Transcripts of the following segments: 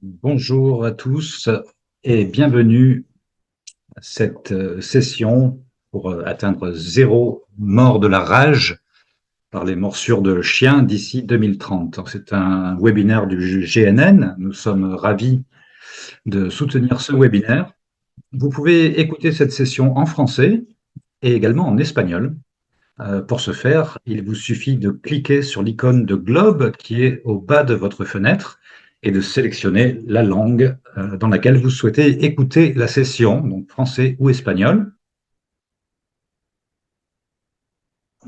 Bonjour à tous et bienvenue à cette session pour atteindre zéro mort de la rage par les morsures de chiens d'ici 2030. C'est un webinaire du GNN. Nous sommes ravis de soutenir ce webinaire. Vous pouvez écouter cette session en français et également en espagnol. Pour ce faire, il vous suffit de cliquer sur l'icône de globe qui est au bas de votre fenêtre et de sélectionner la langue dans laquelle vous souhaitez écouter la session, donc français ou espagnol.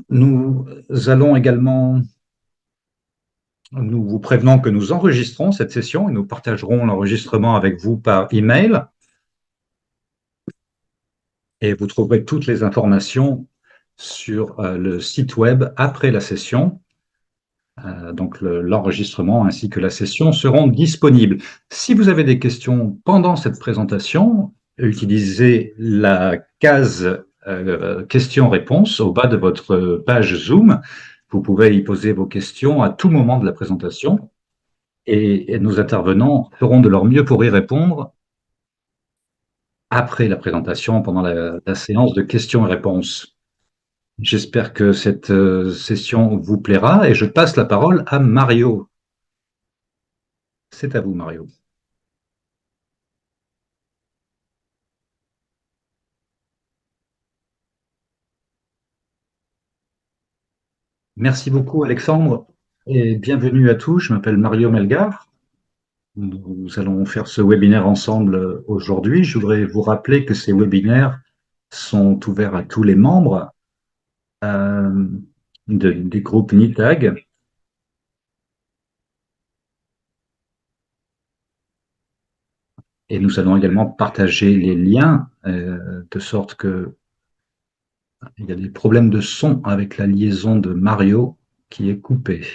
Nous allons également, nous vous prévenons que nous enregistrons cette session et nous partagerons l'enregistrement avec vous par email. Et vous trouverez toutes les informations sur le site web après la session. Donc l'enregistrement ainsi que la session seront disponibles. Si vous avez des questions pendant cette présentation, utilisez la case questions-réponses au bas de votre page Zoom. Vous pouvez y poser vos questions à tout moment de la présentation et nos intervenants feront de leur mieux pour y répondre après la présentation, pendant la séance de questions et réponses. J'espère que cette session vous plaira et je passe la parole à Mario. C'est à vous, Mario. Merci beaucoup, Alexandre, et bienvenue à tous. Je m'appelle Mario Melgar. Nous allons faire ce webinaire ensemble aujourd'hui. Je voudrais vous rappeler que ces webinaires sont ouverts à tous les membres euh, des groupes NITAG. Et nous allons également partager les liens de sorte que il y a des problèmes de son avec la liaison de Mario qui est coupée.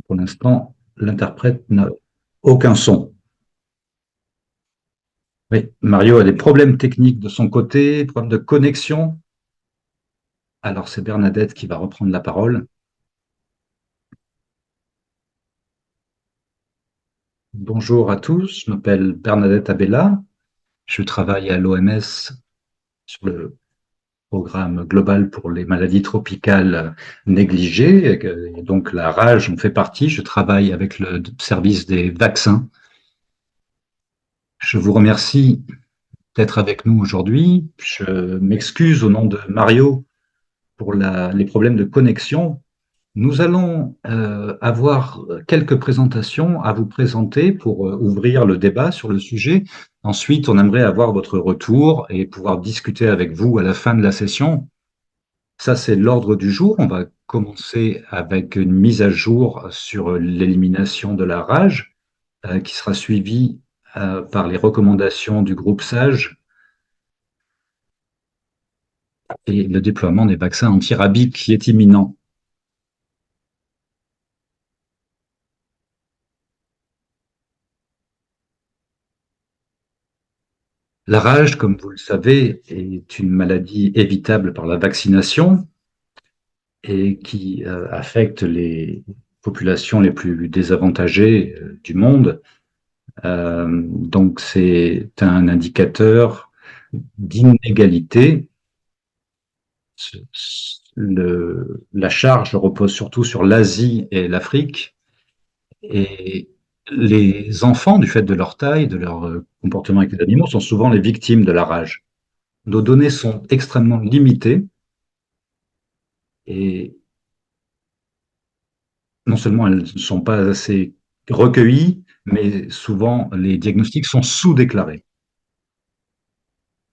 Pour l'instant, l'interprète n'a aucun son. Oui, Mario a des problèmes techniques de son côté, problèmes de connexion. Alors c'est Bernadette qui va reprendre la parole. Bonjour à tous, je m'appelle Bernadette Abella. Je travaille à l'OMS sur le programme global pour les maladies tropicales négligées. Et donc la rage en fait partie. Je travaille avec le service des vaccins. Je vous remercie d'être avec nous aujourd'hui. Je m'excuse au nom de Mario pour les problèmes de connexion. Nous allons avoir quelques présentations à vous présenter pour ouvrir le débat sur le sujet. Ensuite, on aimerait avoir votre retour et pouvoir discuter avec vous à la fin de la session. Ça, c'est l'ordre du jour. On va commencer avec une mise à jour sur l'élimination de la rage, qui sera suivie par les recommandations du groupe SAGE et le déploiement des vaccins anti-rabies qui est imminent. La rage, comme vous le savez, est une maladie évitable par la vaccination et qui affecte les populations les plus désavantagées du monde. Donc c'est un indicateur d'inégalité. La charge repose surtout sur l'Asie et l'Afrique. Et les enfants, du fait de leur taille, de leur comportement avec les animaux, sont souvent les victimes de la rage. Nos données sont extrêmement limitées et non seulement elles ne sont pas assez recueillies, mais souvent les diagnostics sont sous-déclarés.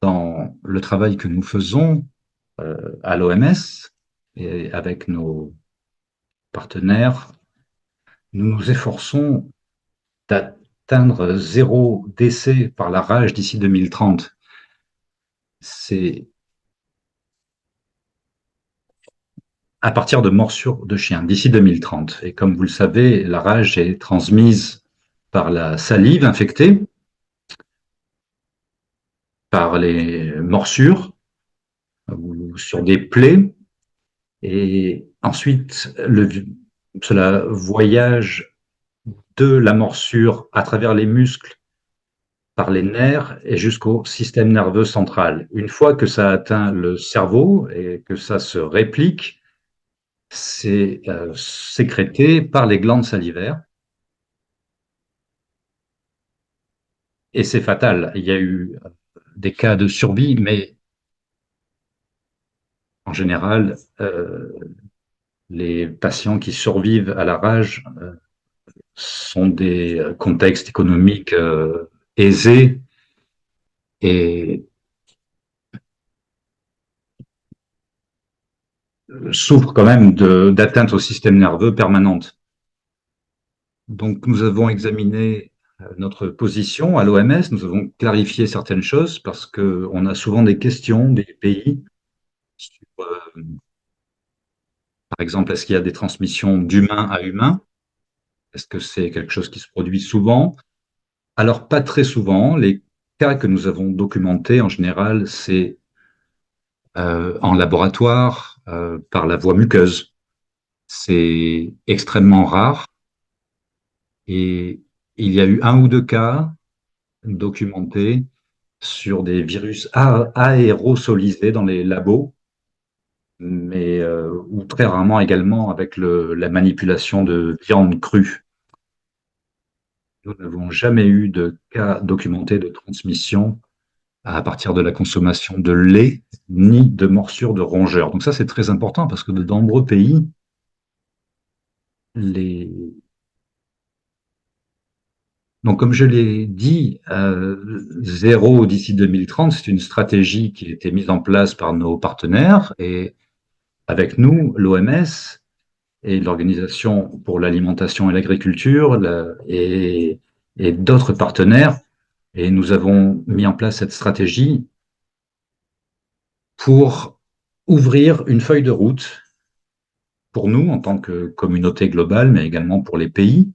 Dans le travail que nous faisons à l'OMS et avec nos partenaires, nous nous efforçons d'atteindre zéro décès par la rage d'ici 2030. C'est à partir de morsures de chiens d'ici 2030. Et comme vous le savez, la rage est transmise par la salive infectée, par les morsures ou sur des plaies. Et ensuite, cela voyage de la morsure à travers les muscles, par les nerfs et jusqu'au système nerveux central. Une fois que ça atteint le cerveau et que ça se réplique, c'est sécrété par les glandes salivaires et c'est fatal. Il y a eu des cas de survie, mais en général, les patients qui survivent à la rage sont des contextes économiques aisés et souffrent quand même d'atteinte au système nerveux permanente. Donc, nous avons examiné notre position à l'OMS, nous avons clarifié certaines choses parce qu'on a souvent des questions des pays sur, par exemple, est-ce qu'il y a des transmissions d'humain à humain? Est-ce que c'est quelque chose qui se produit souvent? Alors, pas très souvent. Les cas que nous avons documentés, en général, c'est en laboratoire, par la voie muqueuse. C'est extrêmement rare et il y a eu un ou deux cas documentés sur des virus aérosolisés dans les labos, mais ou très rarement également avec la manipulation de viande crue. Nous n'avons jamais eu de cas documentés de transmission à partir de la consommation de lait ni de morsure de rongeurs. Donc ça, c'est très important parce que de nombreux pays, les... Donc comme je l'ai dit, zéro d'ici 2030, c'est une stratégie qui a été mise en place par nos partenaires et avec nous, l'OMS et l'Organisation pour l'alimentation et l'agriculture et d'autres partenaires. Et nous avons mis en place cette stratégie pour ouvrir une feuille de route pour nous en tant que communauté globale, mais également pour les pays,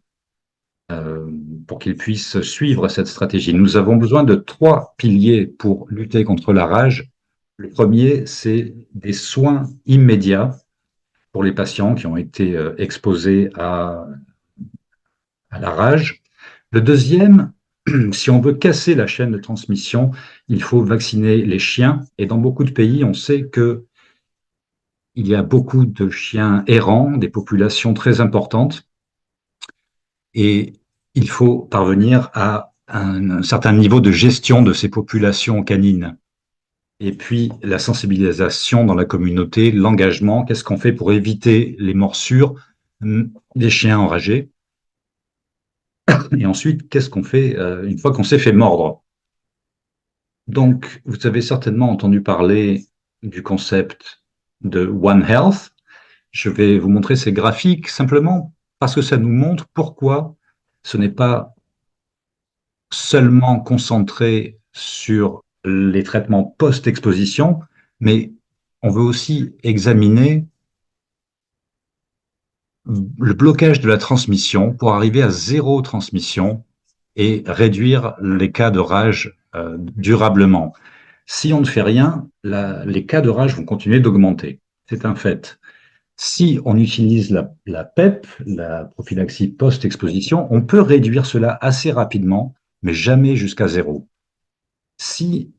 euh, pour qu'ils puissent suivre cette stratégie. Nous avons besoin de trois piliers pour lutter contre la rage. Le premier, c'est des soins immédiats pour les patients qui ont été exposés à la rage. Le deuxième, si on veut casser la chaîne de transmission, il faut vacciner les chiens. Et dans beaucoup de pays, on sait que il y a beaucoup de chiens errants, des populations très importantes, et il faut parvenir à un certain niveau de gestion de ces populations canines. Et puis la sensibilisation dans la communauté, l'engagement, qu'est-ce qu'on fait pour éviter les morsures des chiens enragés? Et ensuite, qu'est-ce qu'on fait une fois qu'on s'est fait mordre? Donc, vous avez certainement entendu parler du concept de One Health. Je vais vous montrer ces graphiques simplement parce que ça nous montre pourquoi ce n'est pas seulement concentré sur les traitements post-exposition, mais on veut aussi examiner le blocage de la transmission pour arriver à zéro transmission et réduire les cas de rage durablement. Si on ne fait rien, les cas de rage vont continuer d'augmenter. C'est un fait. Si on utilise la PEP, la prophylaxie post-exposition, on peut réduire cela assez rapidement, mais jamais jusqu'à zéro. Si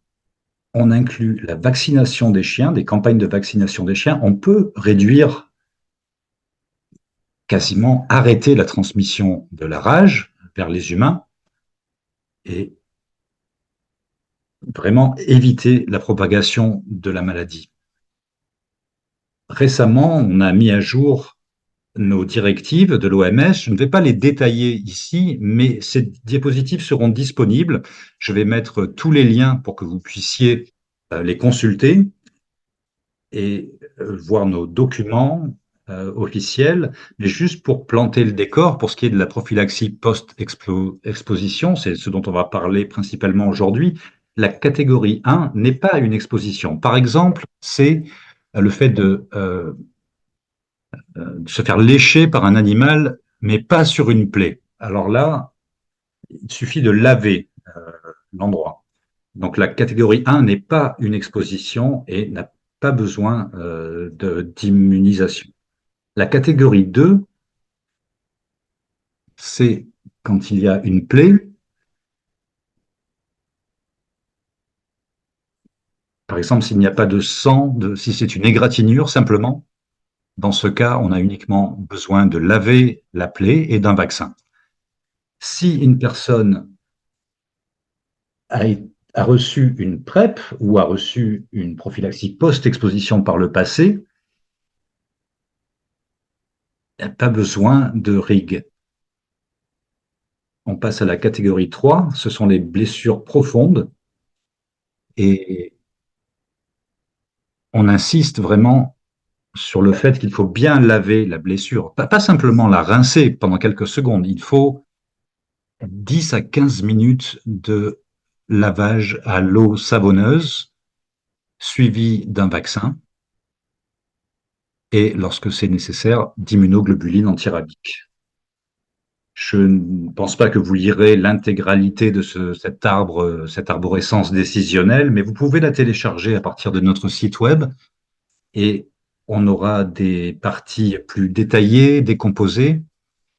on inclut la vaccination des chiens, des campagnes de vaccination des chiens, on peut réduire, quasiment arrêter la transmission de la rage vers les humains et vraiment éviter la propagation de la maladie. Récemment, on a mis à jour nos directives de l'OMS. Je ne vais pas les détailler ici, mais ces diapositives seront disponibles. Je vais mettre tous les liens pour que vous puissiez les consulter et voir nos documents officiels. Mais juste pour planter le décor, pour ce qui est de la prophylaxie post-exposition, c'est ce dont on va parler principalement aujourd'hui, la catégorie 1 n'est pas une exposition. Par exemple, c'est le fait de se faire lécher par un animal, mais pas sur une plaie. Alors là, il suffit de laver l'endroit. Donc la catégorie 1 n'est pas une exposition et n'a pas besoin d'immunisation. La catégorie 2, c'est quand il y a une plaie, par exemple, s'il n'y a pas de sang, si c'est une égratignure simplement, dans ce cas, on a uniquement besoin de laver la plaie et d'un vaccin. Si une personne a, a reçu une PrEP ou a reçu une prophylaxie post-exposition par le passé, il n'y a pas besoin de RIG. On passe à la catégorie 3, ce sont les blessures profondes, et on insiste vraiment sur le fait qu'il faut bien laver la blessure, pas simplement la rincer pendant quelques secondes, il faut 10 à 15 minutes de lavage à l'eau savonneuse, suivi d'un vaccin, et lorsque c'est nécessaire, d'immunoglobuline antirabique. Je ne pense pas que vous lirez l'intégralité de cette arborescence décisionnelle, mais vous pouvez la télécharger à partir de notre site web et on aura des parties plus détaillées, décomposées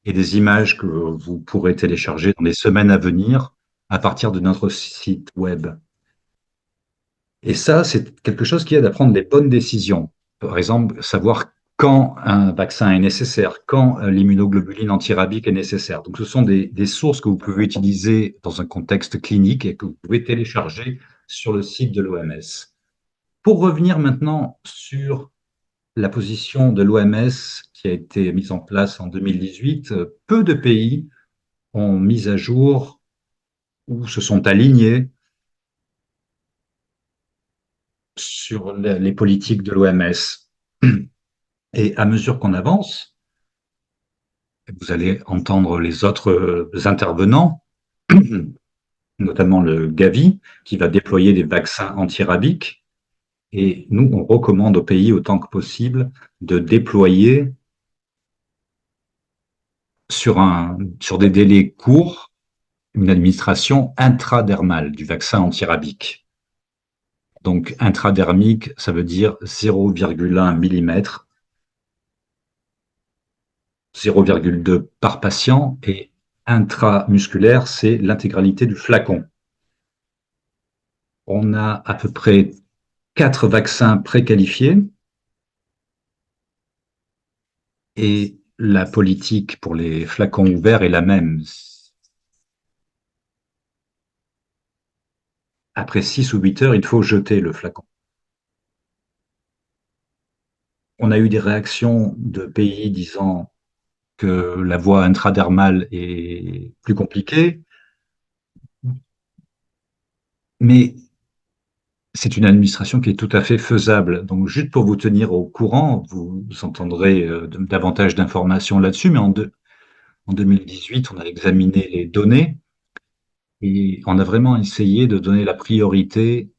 et des images que vous pourrez télécharger dans les semaines à venir à partir de notre site web. Et ça, c'est quelque chose qui aide à prendre les bonnes décisions. Par exemple, savoir quand un vaccin est nécessaire, quand l'immunoglobuline antirabique est nécessaire. Donc, ce sont des sources que vous pouvez utiliser dans un contexte clinique et que vous pouvez télécharger sur le site de l'OMS. Pour revenir maintenant sur la position de l'OMS qui a été mise en place en 2018, peu de pays ont mis à jour ou se sont alignés sur les politiques de l'OMS. Et à mesure qu'on avance, vous allez entendre les autres intervenants, notamment le Gavi, qui va déployer des vaccins antirabiques. Et nous, on recommande aux pays autant que possible de déployer sur des délais courts une administration intradermale du vaccin antirabique. Donc intradermique, ça veut dire 0,1 mm, 0,2 par patient, et intramusculaire, c'est l'intégralité du flacon. On a à peu près 4 vaccins préqualifiés et la politique pour les flacons ouverts est la même. Après 6 ou 8 heures, il faut jeter le flacon. On a eu des réactions de pays disant que la voie intradermale est plus compliquée, mais c'est une administration qui est tout à fait faisable. Donc, juste pour vous tenir au courant, vous entendrez davantage d'informations là-dessus, mais en 2018, on a examiné les données et on a vraiment essayé de donner la priorité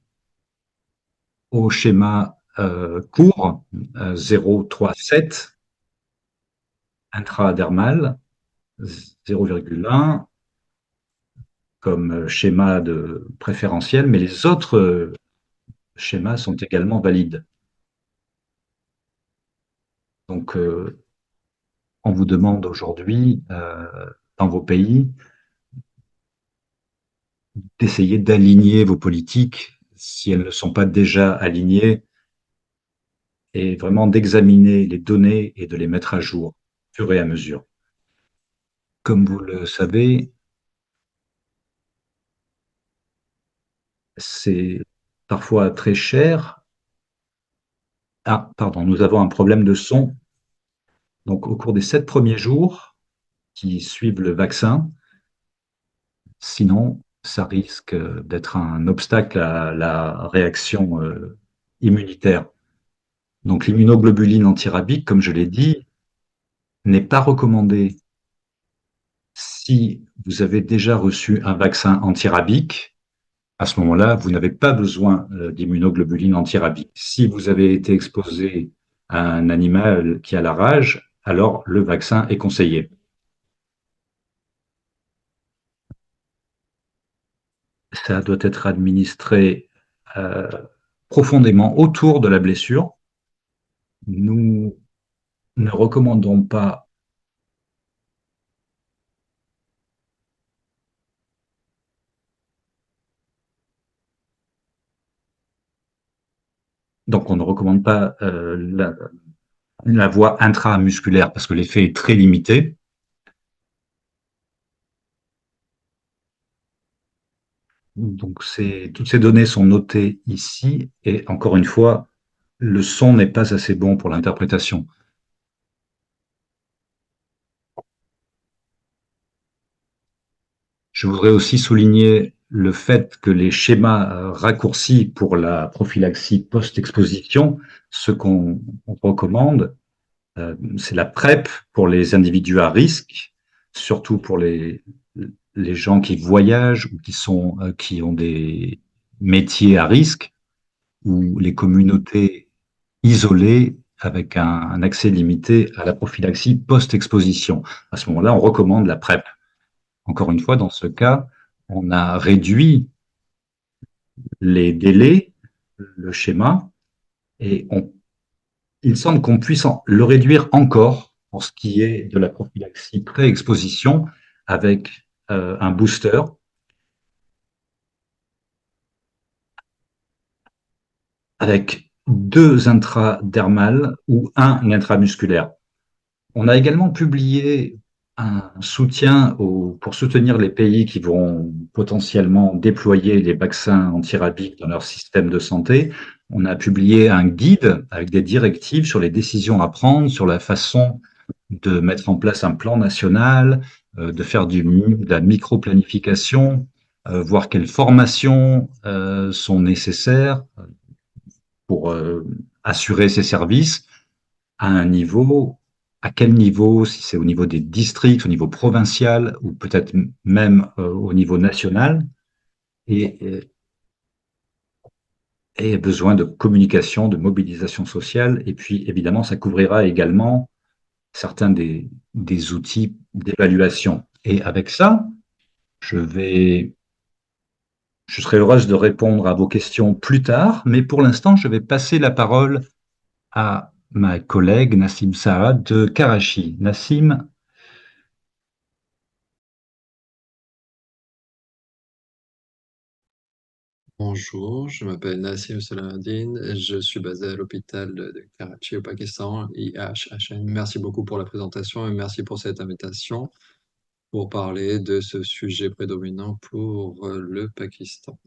au schéma court 0,37 intradermal, 0,1 comme schéma de préférentiel, mais les autres schémas sont également valides. Donc, on vous demande aujourd'hui, dans vos pays, d'essayer d'aligner vos politiques, si elles ne sont pas déjà alignées, et vraiment d'examiner les données et de les mettre à jour, au fur et à mesure. Comme vous le savez, c'est parfois très cher. Ah, pardon, nous avons un problème de son. Donc, au cours des 7 premiers jours qui suivent le vaccin, sinon, ça risque d'être un obstacle à la réaction immunitaire. Donc, l'immunoglobuline antirabique, comme je l'ai dit, n'est pas recommandée si vous avez déjà reçu un vaccin antirabique. À ce moment-là, vous n'avez pas besoin d'immunoglobuline antirabique. Si vous avez été exposé à un animal qui a la rage, alors le vaccin est conseillé. Ça doit être administré euh, profondément autour de la blessure. Nous ne recommandons pas Donc, on ne recommande pas la voie intramusculaire parce que l'effet est très limité. Donc, toutes ces données sont notées ici. Et encore une fois, le son n'est pas assez bon pour l'interprétation. Je voudrais aussi souligner le fait que les schémas raccourcis pour la prophylaxie post-exposition, ce qu'on recommande, c'est la PrEP pour les individus à risque, surtout pour les gens qui voyagent ou qui ont des métiers à risque, ou les communautés isolées avec un accès limité à la prophylaxie post-exposition. À ce moment-là, on recommande la PrEP. Encore une fois, dans ce cas, on a réduit les délais, le schéma, et il semble qu'on puisse le réduire encore pour ce qui est de la prophylaxie pré-exposition avec un booster, avec deux intradermales ou un intramusculaire. On a également publié un soutien pour soutenir les pays qui vont potentiellement déployer les vaccins antirabiques dans leur système de santé. On a publié un guide avec des directives sur les décisions à prendre, sur la façon de mettre en place un plan national, de faire de la micro-planification, voir quelles formations sont nécessaires pour assurer ces services à un niveau, à quel niveau, si c'est au niveau des districts, au niveau provincial ou peut-être même au niveau national, et, et besoin de communication, de mobilisation sociale. Et puis, évidemment, ça couvrira également certains des outils d'évaluation. Et avec ça, je vais, je serai heureuse de répondre à vos questions plus tard, mais pour l'instant, je vais passer la parole à ma collègue Nassim Saad de Karachi. Nassim, Bonjour, je m'appelle Nassim Solanuddin, je suis basé à l'hôpital de Karachi au Pakistan, IHHN. Merci beaucoup pour la présentation et merci pour cette invitation pour parler de ce sujet prédominant pour le Pakistan.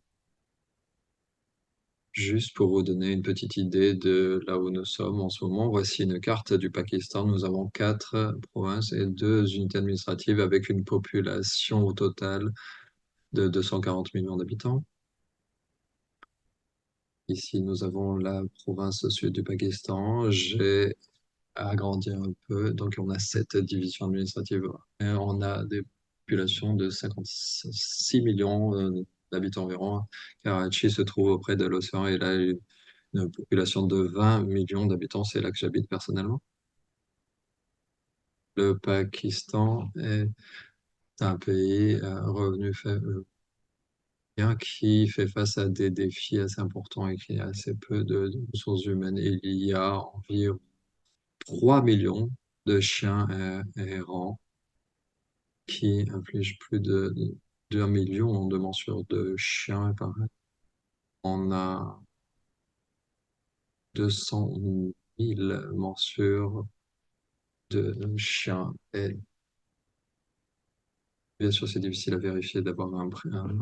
Juste pour vous donner une petite idée de là où nous sommes en ce moment, voici une carte du Pakistan. Nous avons quatre provinces et deux unités administratives avec une population au total de 240 millions d'habitants. Ici, nous avons la province sud du Pakistan. J'ai agrandi un peu. Donc, on a sept divisions administratives. Et on a des populations de 56 millions d'habitants environ. Karachi se trouve auprès de l'océan et là, une population de 20 millions d'habitants. C'est là que j'habite personnellement. Le Pakistan est un pays revenu faible qui fait face à des défis assez importants et qui a assez peu de ressources humaines. Il y a environ 3 millions de chiens errants qui infligent plus de 2 millions de morsures de chiens par an. On a 200 000 morsures de chiens. Et bien sûr, c'est difficile à vérifier d'avoir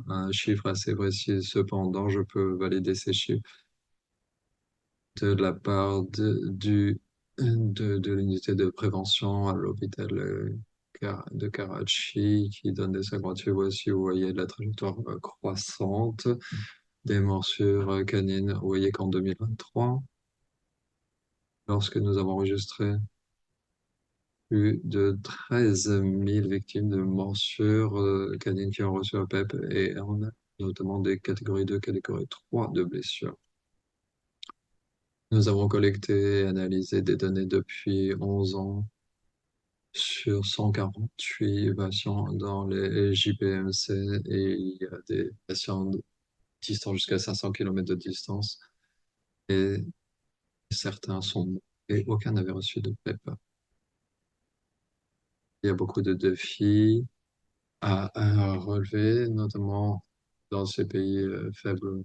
un chiffre assez précis. Cependant, je peux valider ces chiffres de la part de l'unité de prévention à l'hôpital de Karachi qui donne des soins gratuits. Voici, vous voyez la trajectoire croissante des morsures canines. Vous voyez qu'en 2023, lorsque nous avons enregistré plus de 13 000 victimes de morsures canines qui ont reçu un PEP et on a notamment des catégories 2, catégorie 3 de blessures. Nous avons collecté et analysé des données depuis 11 ans sur 148 patients dans les JPMC et il y a des patients distants jusqu'à 500 km de distance et certains sont morts et aucun n'avait reçu de PEP. Il y a beaucoup de défis à relever, notamment dans ces pays faibles.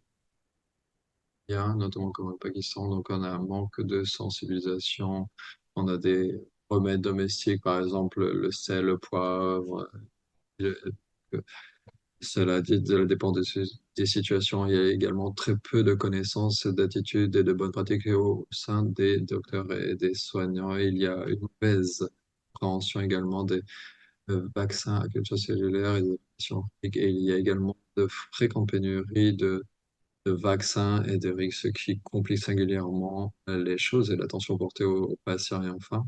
notamment comme au Pakistan. Donc, on a un manque de sensibilisation. On a des remèdes domestiques, par exemple le sel, le poivre. le- Cela dit, cela dépend des situations. Il y a également très peu de connaissances, d'attitudes et de bonnes pratiques au sein des docteurs et des soignants. Il y a une mauvaise compréhension également des vaccins à culture cellulaire et des patients. Et il y a également de fréquentes pénuries de vaccins et de risques, ce qui complique singulièrement les choses et l'attention portée aux patients. Et enfin,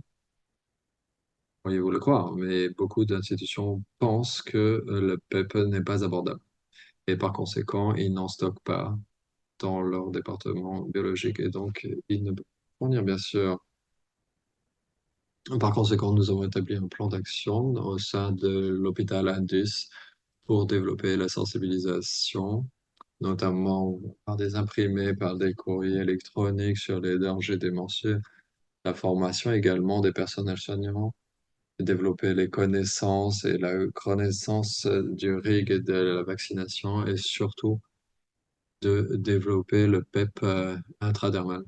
pourriez-vous le croire, mais beaucoup d'institutions pensent que le PEP n'est pas abordable. Et par conséquent, ils n'en stockent pas dans leur département biologique et donc ils ne peuvent pas fournir, bien sûr. Par conséquent, nous avons établi un plan d'action au sein de l'hôpital Indus pour développer la sensibilisation, notamment par des imprimés, par des courriers électroniques sur les dangers des mentions, la formation également des personnels soignants, développer les connaissances et la connaissance du RIG et de la vaccination et surtout de développer le PEP intradermal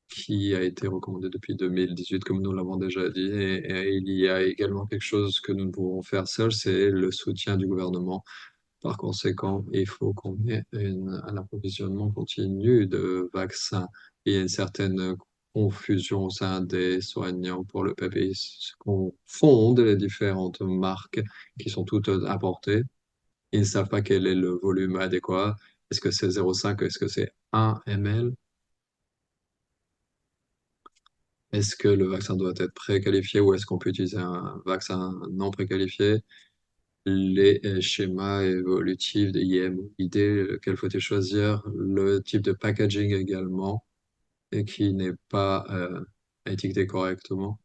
qui a été recommandé depuis 2018, comme nous l'avons déjà dit. Et il y a également quelque chose que nous ne pouvons faire seuls, c'est le soutien du gouvernement. Par conséquent, il faut qu'on ait un approvisionnement continu de vaccins. Il y a une certaine confusion au sein des soignants pour le PEP. Ils se confondent les différentes marques qui sont toutes importées. Ils ne savent pas quel est le volume adéquat. Est-ce que c'est 0,5? Est-ce que c'est 1 ml? Est-ce que le vaccin doit être préqualifié ou est-ce qu'on peut utiliser un vaccin non préqualifié? Les schémas évolutifs de IM ou ID, lequel faut-il choisir? Le type de packaging également, et qui n'est pas étiqueté correctement.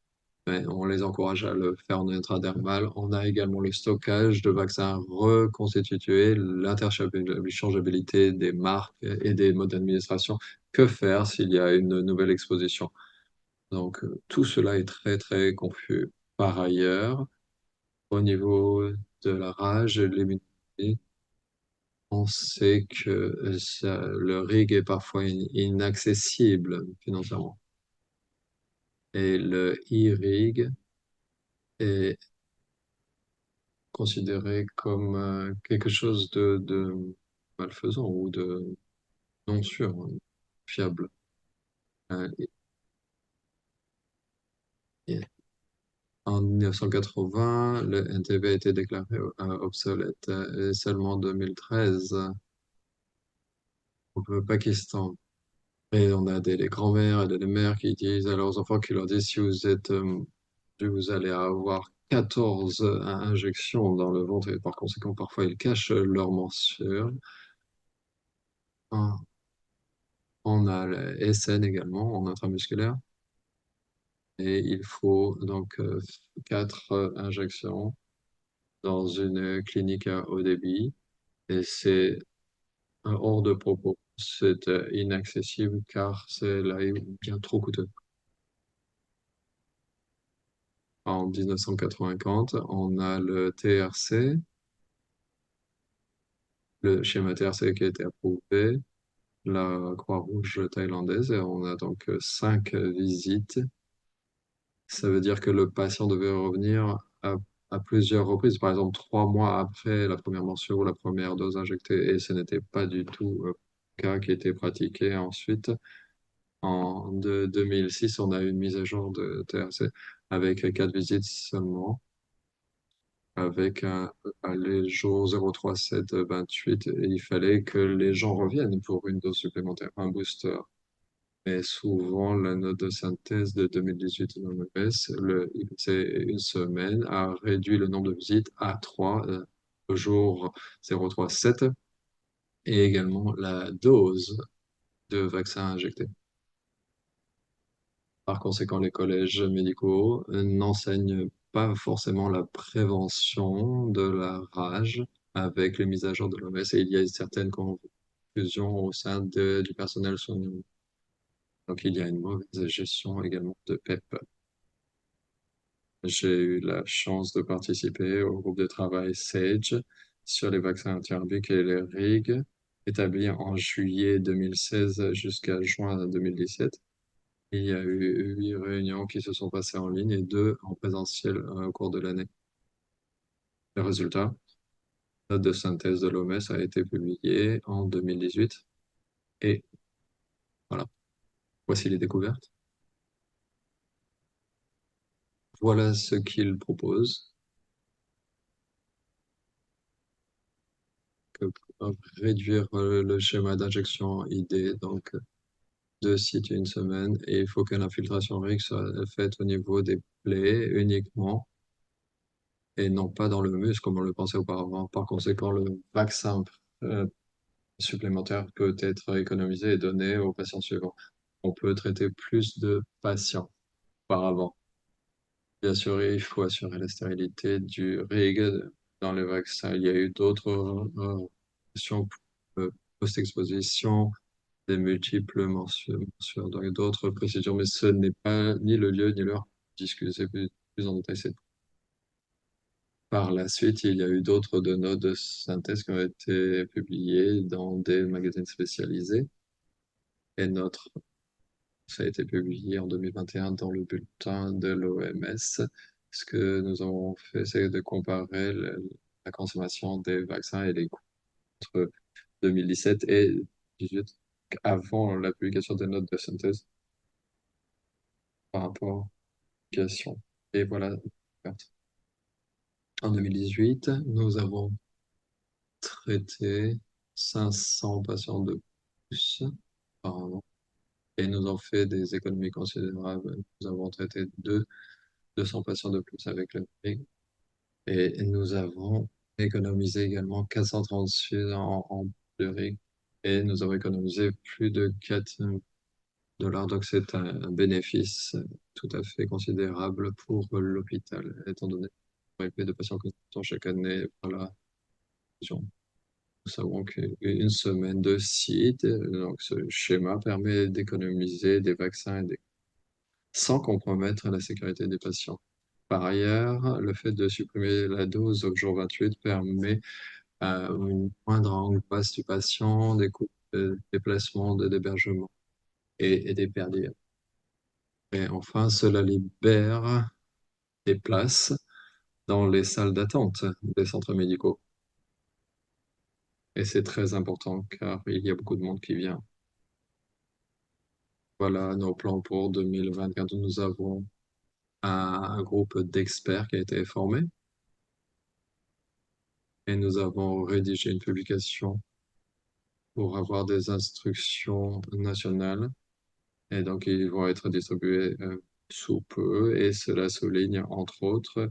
Mais on les encourage à le faire en intradermal. On a également le stockage de vaccins reconstitués, l'interchangeabilité des marques et des modes d'administration. Que faire s'il y a une nouvelle exposition? Donc, tout cela est très, très confus. Par ailleurs, au niveau de la rage et de l'immunité, on sait que le RIG est parfois inaccessible financièrement. Et le e-RIG est considéré comme quelque chose de malfaisant ou de non sûr, fiable. Euh, et En 1980, le NTB a été déclaré obsolète et seulement en 2013 au Pakistan. Et on a des grands-mères et des mères qui disent à leurs enfants, qui leur disent, si vous êtes, vous allez avoir 14 injections dans le ventre et par conséquent, parfois, ils cachent leur menstrues. Ah, on a le SN également en intramusculaire et il faut donc 4 injections dans une clinique à haut débit et c'est hors de propos. C'est inaccessible car c'est là bien trop coûteux. En 1950, on a le TRC, le schéma TRC qui a été approuvé, la Croix-Rouge thaïlandaise, et on a donc 5 visites. Ça veut dire que le patient devait revenir à plusieurs reprises, par exemple 3 mois après la première mention ou la première dose injectée, et ce n'était pas du tout le cas qui était pratiqué ensuite. En 2006, on a eu une mise à jour de TRC avec 4 visites seulement, avec les jours 0, 3, 7, 28, et il fallait que les gens reviennent pour une dose supplémentaire, un booster. Mais souvent, la note de synthèse de 2018 de l'OMS, le IPC une semaine, a réduit le nombre de visites à 3 au jour 0, 3, 7, et également la dose de vaccin injecté. Par conséquent, les collèges médicaux n'enseignent pas forcément la prévention de la rage avec les mises à jour de l'OMS et il y a une certaine confusion au sein du personnel soignant. Donc, il y a une mauvaise gestion également de PEP. J'ai eu la chance de participer au groupe de travail SAGE sur les vaccins anti-herbiques et les RIG. établi en juillet 2016 jusqu'à juin 2017. Il y a eu 8 réunions qui se sont passées en ligne et 2 en présentiel au cours de l'année. Le résultat, note de synthèse de l'OMS a été publiée en 2018 et voilà, voici les découvertes. Voilà ce qu'il propose que pour réduire le schéma d'injection ID, donc 2 sites une semaine, et il faut que l'infiltration RIG soit faite au niveau des plaies uniquement et non pas dans le muscle comme on le pensait auparavant. Par conséquent, le vaccin euh, supplémentaire peut être économisé et donné aux patients suivants. On peut traiter plus de patients auparavant. Bien sûr, il faut assurer la stérilité du RIG dans les vaccins. Il y a eu d'autres questions post-exposition, des multiples morsures, donc d'autres procédures, mais ce n'est pas ni le lieu ni l'heure de discuter plus en détail. Par la suite, il y a eu d'autres de notes de synthèse qui ont été publiées dans des magazines spécialisés. Et ça a été publié en 2021 dans le bulletin de l'OMS. Ce que nous avons fait, c'est de comparer la consommation des vaccins et les coûts entre 2017 et 2018, avant la publication des notes de synthèse par rapport à la publication. Et voilà. En 2018, nous avons traité 500 patients de plus par an et nous avons fait des économies considérables. Nous avons traité 200 patients de plus avec le prix et nous avons économisé également 436 en pleurie et nous avons économisé plus de 4 dollars. Donc c'est un bénéfice tout à fait considérable pour l'hôpital, étant donné le de patients que nous traitons chaque année par la région. Nous savons qu'une semaine de site, donc ce schéma permet d'économiser des vaccins sans compromettre la sécurité des patients. Par ailleurs, le fait de supprimer la dose au jour 28 permet une moindre angoisse du patient, des coûts de déplacement, d'hébergement et des pertes. Et enfin, cela libère des places dans les salles d'attente des centres médicaux. Et c'est très important car il y a beaucoup de monde qui vient. Voilà nos plans pour 2024. Nous avons un groupe d'experts qui a été formé et nous avons rédigé une publication pour avoir des instructions nationales. Et donc, ils vont être distribués sous peu. Et cela souligne, entre autres,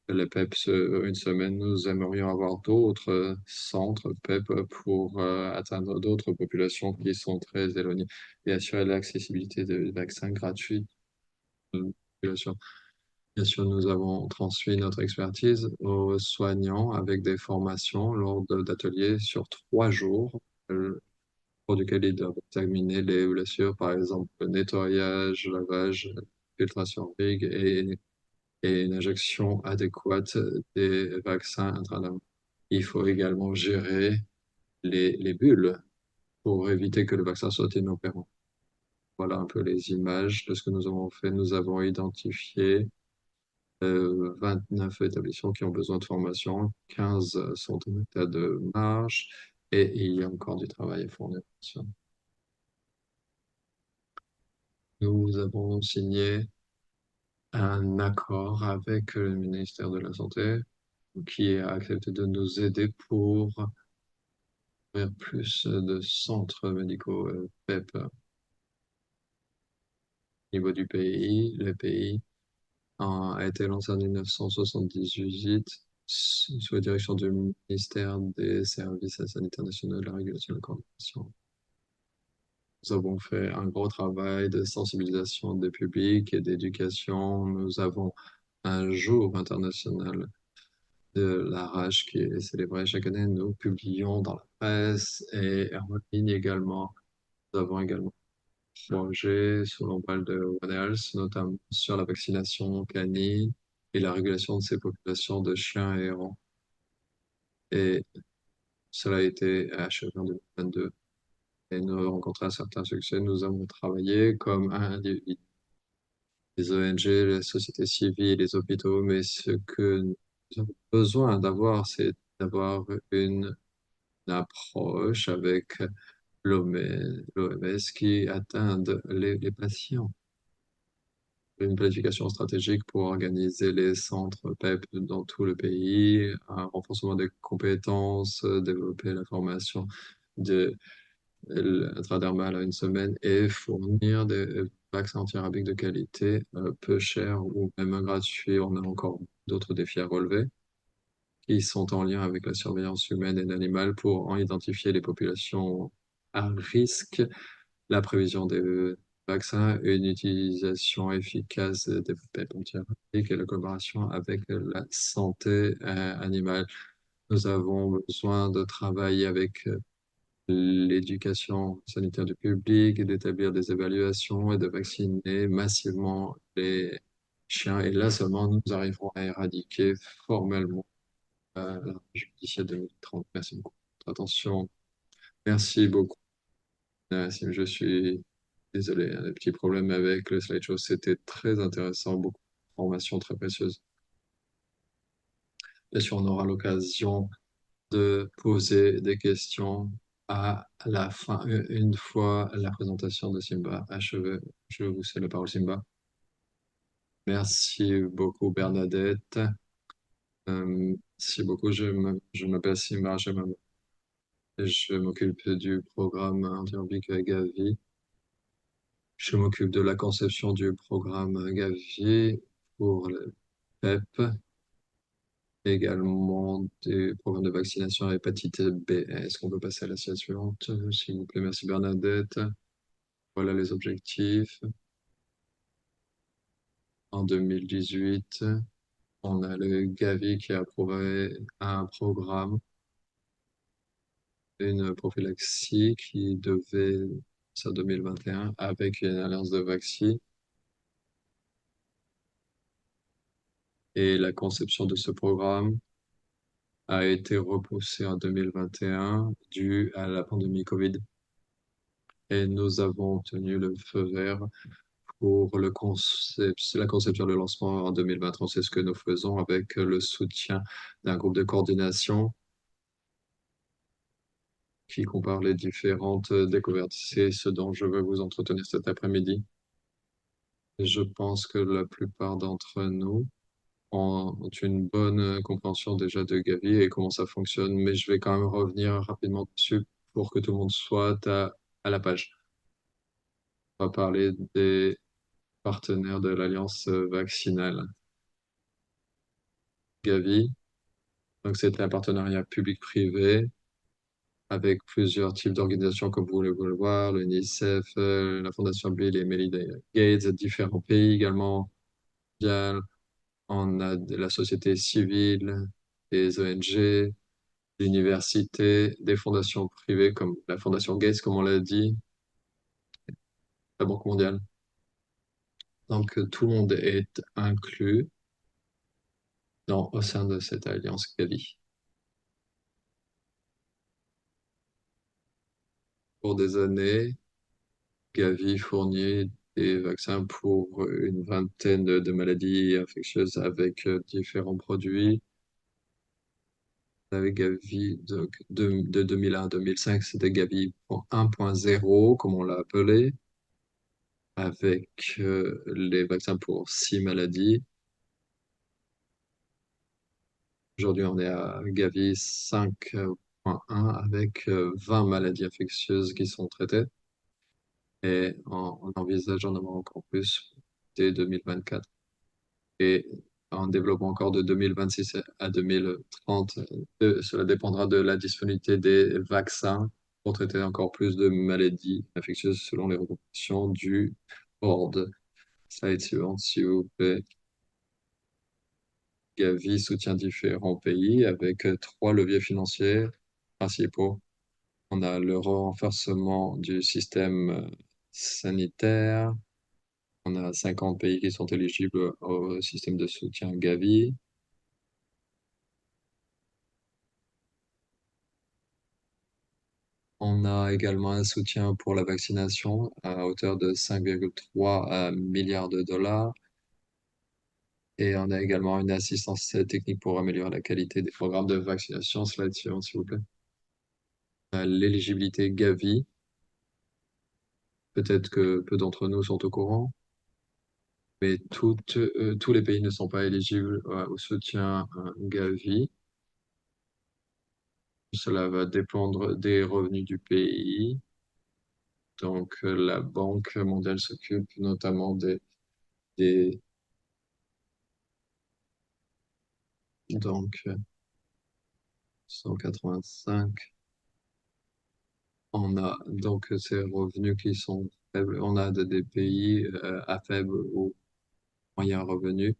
les PEPS. Une semaine, nous aimerions avoir d'autres centres PEP pour atteindre d'autres populations qui sont très éloignées et assurer l'accessibilité des vaccins gratuits aux populations. Bien sûr, nous avons transmis notre expertise aux soignants avec des formations lors d'ateliers sur 3 jours, pour duquel ils doivent examiner les blessures, par exemple le nettoyage, lavage, filtration RIG et une injection adéquate des vaccins intranasaux. Il faut également gérer les bulles pour éviter que le vaccin soit inopérant. Voilà un peu les images de ce que nous avons fait. Nous avons identifié 29 établissements qui ont besoin de formation, 15 sont en état de marche et il y a encore du travail à fournir. Nous avons signé un accord avec le ministère de la Santé qui a accepté de nous aider pour ouvrir plus de centres médicaux PEP au niveau du pays. Le pays a été lancé en 1978 sous la direction du ministère des Services sanitaires nationaux de la régulation et de la coordination. Nous avons fait un gros travail de sensibilisation des publics et d'éducation. Nous avons un jour international de la rage qui est célébré chaque année. Nous publions dans la presse et en ligne également. Nous avons également un projet sous l'ombrelle de One Health, notamment sur la vaccination canine et la régulation de ces populations de chiens errants. Et Cela a été achevé en 2022 et nous avons rencontré un certain succès. Nous avons travaillé comme les ONG, les sociétés civiles, les hôpitaux, mais ce que nous avons besoin d'avoir, c'est d'avoir une approche avec l'OMS qui atteint les patients. Une planification stratégique pour organiser les centres PEP dans tout le pays, un renforcement des compétences, développer la formation de intradermale à une semaine et fournir des vaccins antirabiques de qualité, peu chers ou même gratuits. On a encore d'autres défis à relever qui sont en lien avec la surveillance humaine et animale pour en identifier les populations à risque, la prévision des vaccins, une utilisation efficace des PEP antibiotiques et la collaboration avec la santé animale. Nous avons besoin de travailler avec l'éducation sanitaire du public, et d'établir des évaluations et de vacciner massivement les chiens. Et là seulement, nous arriverons à éradiquer formellement la rage d'ici à 2030. Merci beaucoup pour votre attention. Merci beaucoup. Nassim, je suis désolé, un petit problème avec le slideshow. C'était très intéressant, beaucoup d'informations très précieuses. Bien sûr, on aura l'occasion de poser des questions à la fin, une fois la présentation de Simba achevée. Je vous cède la parole, Simba. Merci beaucoup, Bernadette. Merci beaucoup. Je m'appelle Simba. Je m'occupe du programme Interbic Gavi. Je m'occupe de la conception du programme Gavi pour le PEP, également des programmes de vaccination à l'hépatite B. Est-ce qu'on peut passer à la slide suivante, s'il vous plaît? Merci Bernadette. Voilà les objectifs. En 2018, on a le Gavi qui a approuvé un programme, une prophylaxie qui devait, c'est en 2021, avec une alliance de vaccins. Et la conception de ce programme a été repoussée en 2021 dû à la pandémie Covid. Et nous avons obtenu le feu vert pour la conception de lancement en 2023. C'est ce que nous faisons avec le soutien d'un groupe de coordination qui compare les différentes découvertes. C'est ce dont je veux vous entretenir cet après-midi. Je pense que la plupart d'entre nous ont une bonne compréhension déjà de Gavi et comment ça fonctionne, mais je vais quand même revenir rapidement dessus pour que tout le monde soit à la page. On va parler des partenaires de l'Alliance vaccinale. Gavi, donc c'était un partenariat public-privé avec plusieurs types d'organisations, comme vous le voir, l'UNICEF, la Fondation Bill et Melinda Gates, différents pays également. On a de la société civile, des ONG, des universités, des fondations privées comme la Fondation Gates, comme on l'a dit, la Banque mondiale. Donc tout le monde est inclus au sein de cette alliance Gavi. Pour des années, Gavi fournit des vaccins pour une vingtaine de maladies infectieuses avec différents produits. Avec Gavi de 2001 à 2005, c'était Gavi 1.0, comme on l'a appelé, avec les vaccins pour 6 maladies. Aujourd'hui, on est à Gavi 5.1 avec 20 maladies infectieuses qui sont traitées et on envisage en avoir encore plus dès 2024. Et en développement encore de 2026 à 2030, cela dépendra de la disponibilité des vaccins pour traiter encore plus de maladies infectieuses selon les recommandations du board. Slide suivante, s'il vous plaît. Gavi soutient différents pays avec 3 leviers financiers principaux. On a le renforcement du système sanitaire. On a 50 pays qui sont éligibles au système de soutien Gavi. On a également un soutien pour la vaccination à hauteur de 5,3 milliards de dollars. Et on a également une assistance technique pour améliorer la qualité des programmes de vaccination. Slide suivante, s'il vous plaît. L'éligibilité Gavi. Peut-être que peu d'entre nous sont au courant, mais tous les pays ne sont pas éligibles au soutien Gavi. Cela va dépendre des revenus du pays. Donc, la Banque mondiale s'occupe notamment des donc 185. On a donc ces revenus qui sont faibles. On a des pays à faible ou moyen revenu.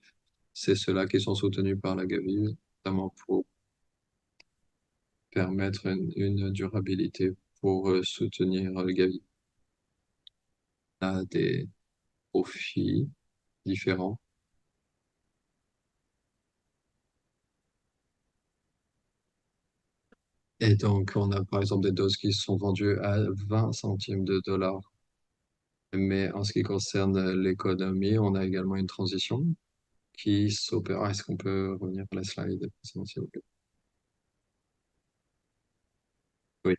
C'est ceux-là qui sont soutenus par la Gavi, notamment pour permettre une durabilité pour soutenir le Gavi. On a des profits différents. Et donc, on a par exemple des doses qui sont vendues à 20 centimes de dollars. Mais en ce qui concerne l'économie, on a également une transition qui s'opère. Est-ce qu'on peut revenir à la slide précédente, s'il vous plaît? Oui.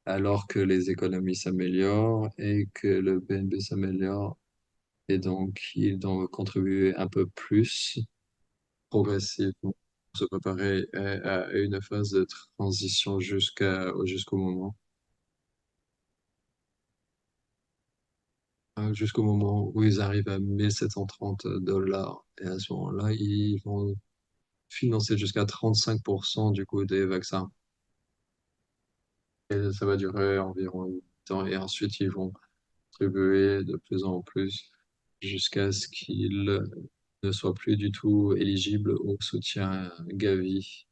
Alors que les économies s'améliorent et que le BNB s'améliore, et donc ils doivent contribuer un peu plus progressivement pour se préparer à une phase de transition jusqu'au moment. Jusqu'au moment où ils arrivent à 1730 dollars. Et à ce moment-là, ils vont financer jusqu'à 35% du coût des vaccins. Et ça va durer environ 8 ans. Et ensuite, ils vont contribuer de plus en plus jusqu'à ce qu'ils ne soient plus du tout éligibles au soutien Gavi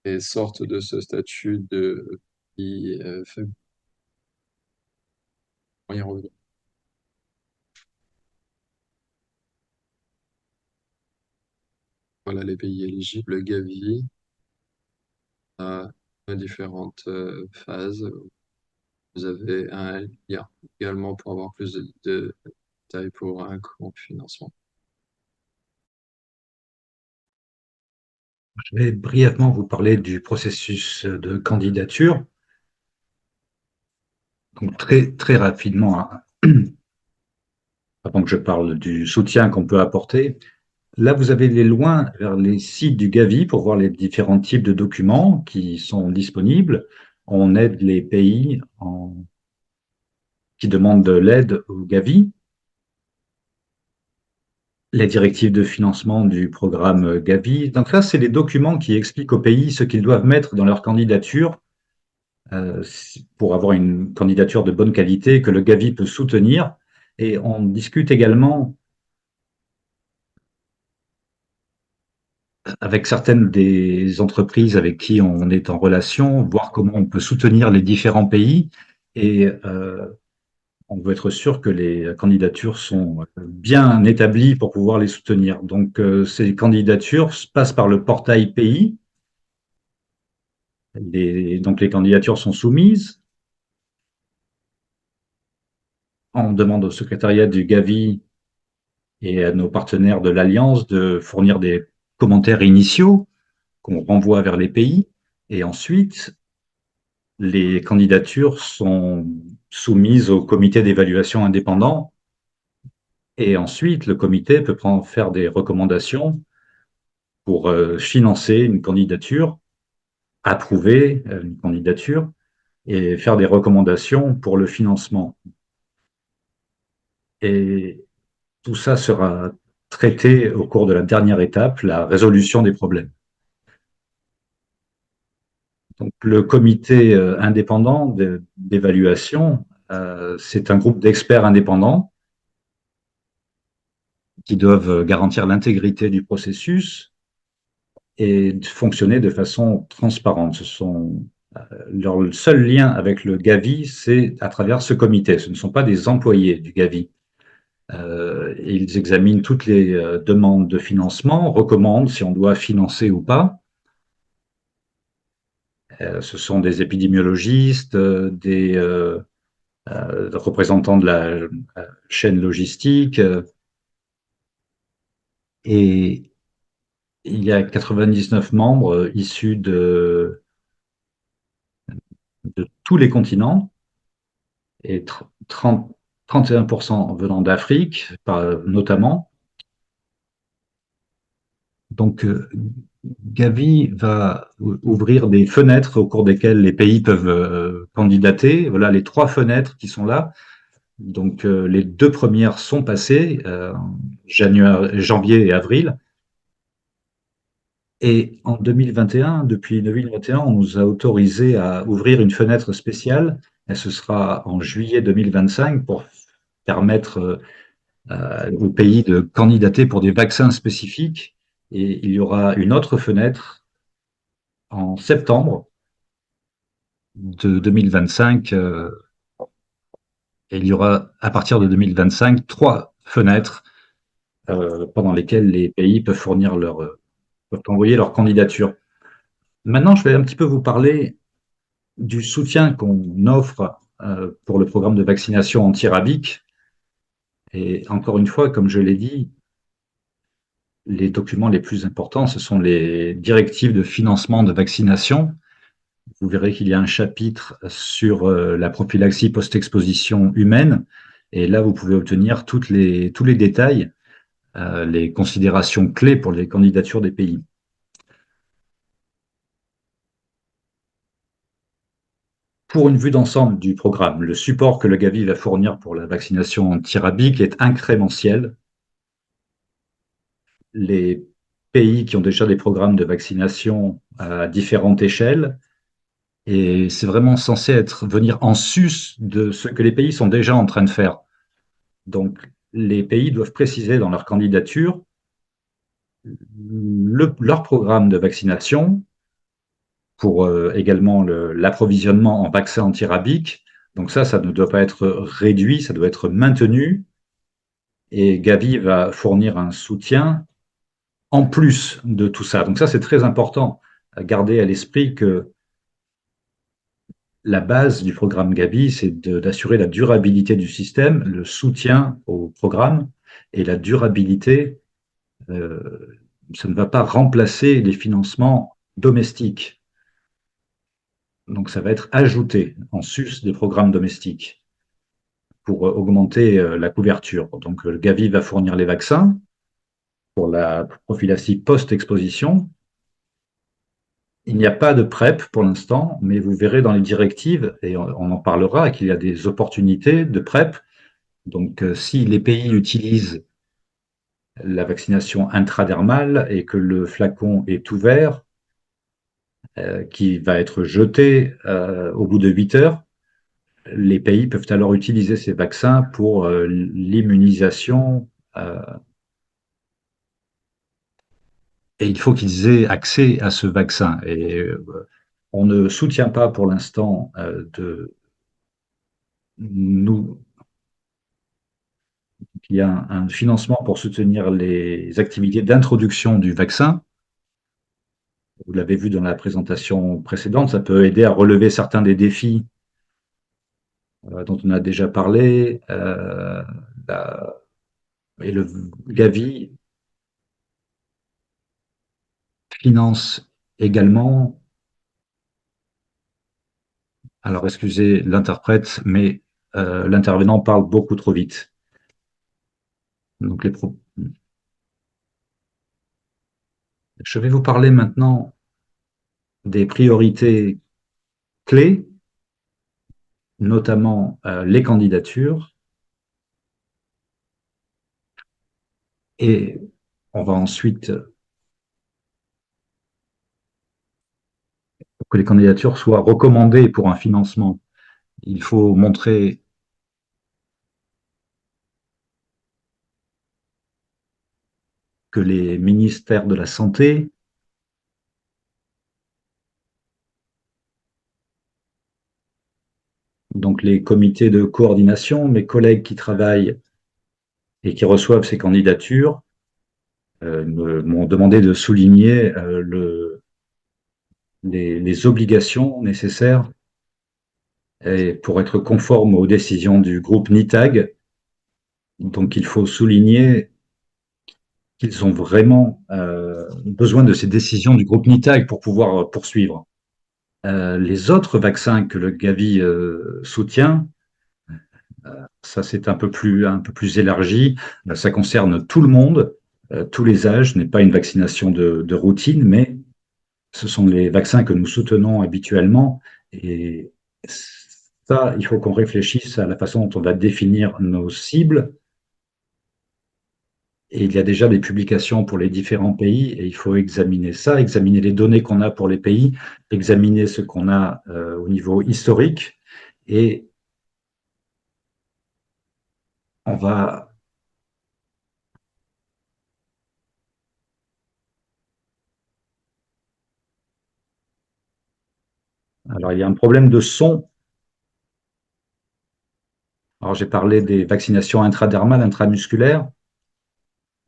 et sortent de ce statut de pays faible moyen revenu. Voilà les pays éligibles Gavi à différentes phases. Vous avez un lien également pour avoir plus de détails pour un compte financement. Je vais brièvement vous parler du processus de candidature. Donc très, très rapidement, hein, avant que je parle du soutien qu'on peut apporter. Là, vous avez les liens vers les sites du Gavi pour voir les différents types de documents qui sont disponibles. On aide les pays qui demandent de l'aide au Gavi. Les directives de financement du programme Gavi. Donc là, c'est les documents qui expliquent aux pays ce qu'ils doivent mettre dans leur candidature pour avoir une candidature de bonne qualité que le Gavi peut soutenir. Et on discute également avec certaines des entreprises avec qui on est en relation, voir comment on peut soutenir les différents pays. Et on veut être sûr que les candidatures sont bien établies pour pouvoir les soutenir. Donc, ces candidatures passent par le portail pays. Donc, les candidatures sont soumises. On demande au secrétariat du Gavi et à nos partenaires de l'Alliance de fournir des commentaires initiaux qu'on renvoie vers les pays. Et ensuite, les candidatures sont soumises au comité d'évaluation indépendant. Et ensuite, le comité peut faire des recommandations pour financer une candidature, approuver une candidature et faire des recommandations pour le financement. Et tout ça sera traité au cours de la dernière étape, la résolution des problèmes. Donc, le comité indépendant d'évaluation, c'est un groupe d'experts indépendants qui doivent garantir l'intégrité du processus et fonctionner de façon transparente. Leur seul lien avec le Gavi, c'est à travers ce comité. Ce ne sont pas des employés du Gavi. Ils examinent toutes les demandes de financement, recommandent si on doit financer ou pas. Ce sont des épidémiologistes, des représentants de la chaîne logistique, et il y a 99 membres issus de tous les continents et 31% venant d'Afrique, notamment. Donc, Gavi va ouvrir des fenêtres au cours desquelles les pays peuvent candidater. Voilà les 3 fenêtres qui sont là. Donc, les 2 premières sont passées, janvier et avril. Et en 2021, depuis 2021, on nous a autorisé à ouvrir une fenêtre spéciale. Et ce sera en juillet 2025 pour permettre aux pays de candidater pour des vaccins spécifiques. Et il y aura une autre fenêtre en septembre de 2025. Et il y aura, à partir de 2025, 3 fenêtres pendant lesquelles les pays peuvent envoyer leur candidature. Maintenant, je vais un petit peu vous parler du soutien qu'on offre pour le programme de vaccination anti-rabique. Et encore une fois, comme je l'ai dit, les documents les plus importants, ce sont les directives de financement de vaccination. Vous verrez qu'il y a un chapitre sur la prophylaxie post-exposition humaine. Et là, vous pouvez obtenir tous les détails, les considérations clés pour les candidatures des pays. Pour une vue d'ensemble du programme, le support que le Gavi va fournir pour la vaccination anti-rabique est incrémentiel. Les pays qui ont déjà des programmes de vaccination à différentes échelles, et c'est vraiment censé venir en sus de ce que les pays sont déjà en train de faire. Donc, les pays doivent préciser dans leur candidature leur programme de vaccination pour également l'approvisionnement en vaccins anti-rabique. Donc ça ne doit pas être réduit, ça doit être maintenu. Et Gavi va fournir un soutien en plus de tout ça. Donc ça, c'est très important à garder à l'esprit que la base du programme Gavi, c'est d'assurer la durabilité du système, le soutien au programme et la durabilité. Ça ne va pas remplacer les financements domestiques. Donc ça va être ajouté en sus des programmes domestiques pour augmenter la couverture. Donc le Gavi va fournir les vaccins pour la prophylaxie post-exposition. Il n'y a pas de PrEP pour l'instant, mais vous verrez dans les directives, et on en parlera, qu'il y a des opportunités de PrEP. Donc, si les pays utilisent la vaccination intradermale et que le flacon est ouvert, qui va être jeté au bout de 8 heures, les pays peuvent alors utiliser ces vaccins pour l'immunisation. Et il faut qu'ils aient accès à ce vaccin. Et on ne soutient pas pour l'instant nous. Il y a un financement pour soutenir les activités d'introduction du vaccin. Vous l'avez vu dans la présentation précédente, ça peut aider à relever certains des défis dont on a déjà parlé. Et le Gavi finance également, alors excusez l'interprète, mais l'intervenant parle beaucoup trop vite. Donc je vais vous parler maintenant des priorités clés, notamment les candidatures. Et on va ensuite, pour que les candidatures soient recommandées pour un financement, il faut montrer que les ministères de la Santé, donc les comités de coordination, mes collègues qui travaillent et qui reçoivent ces candidatures, m'ont demandé de souligner les obligations nécessaires et pour être conforme aux décisions du groupe NITAG. Donc, il faut souligner qu'ils ont vraiment besoin de ces décisions du groupe NITAG pour pouvoir poursuivre. Les autres vaccins que le Gavi soutient, ça c'est un peu plus élargi. Ça concerne tout le monde, tous les âges. Ce n'est pas une vaccination de routine, mais ce sont les vaccins que nous soutenons habituellement. Et ça, il faut qu'on réfléchisse à la façon dont on va définir nos cibles. Et il y a déjà des publications pour les différents pays et il faut examiner ça, examiner les données qu'on a pour les pays, examiner ce qu'on a au niveau historique et on va. Alors, il y a un problème de son. Alors, j'ai parlé des vaccinations intradermales, intramusculaires.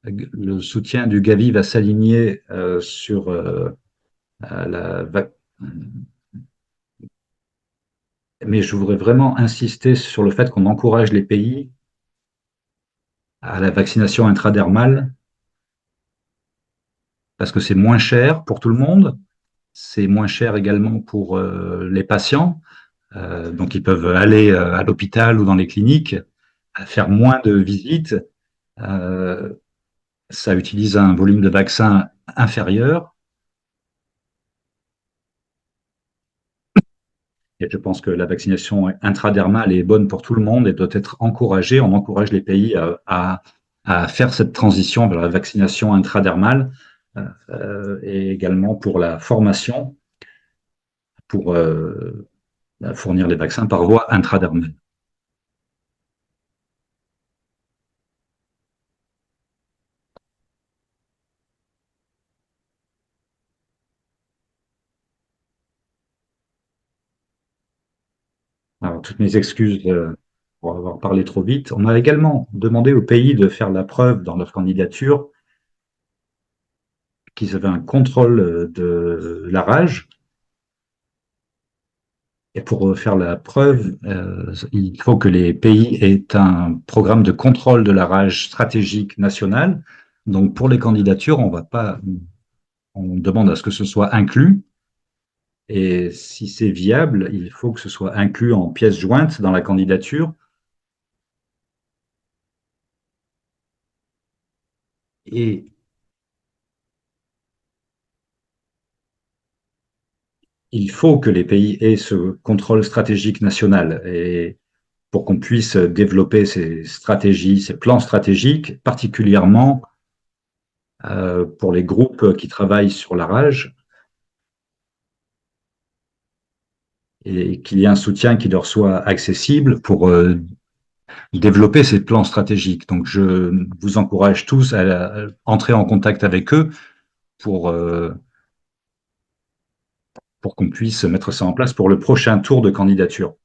Le soutien du Gavi va s'aligner sur la. Mais je voudrais vraiment insister sur le fait qu'on encourage les pays à la vaccination intradermale parce que c'est moins cher pour tout le monde. C'est moins cher également pour les patients. Donc, ils peuvent aller à l'hôpital ou dans les cliniques, faire moins de visites. Euh, Ça utilise un volume de vaccin inférieur. Et je pense que la vaccination intradermale est bonne pour tout le monde et doit être encouragée. On encourage les pays à faire cette transition vers la vaccination intradermale et également pour la formation, pour fournir les vaccins par voie intradermale. Alors, toutes mes excuses pour avoir parlé trop vite. On a également demandé aux pays de faire la preuve dans leur candidature qu'ils avaient un contrôle de la rage. Et pour faire la preuve, il faut que les pays aient un programme de contrôle de la rage stratégique national. Donc, pour les candidatures, on demande à ce que ce soit inclus. Et si c'est viable, il faut que ce soit inclus en pièce jointe dans la candidature. Et il faut que les pays aient ce contrôle stratégique national et pour qu'on puisse développer ces stratégies, ces plans stratégiques, particulièrement pour les groupes qui travaillent sur la rage, et qu'il y ait un soutien qui leur soit accessible pour développer ces plans stratégiques. Donc, je vous encourage tous à entrer en contact avec eux pour, euh, pour qu'on puisse mettre ça en place pour le prochain tour de candidature.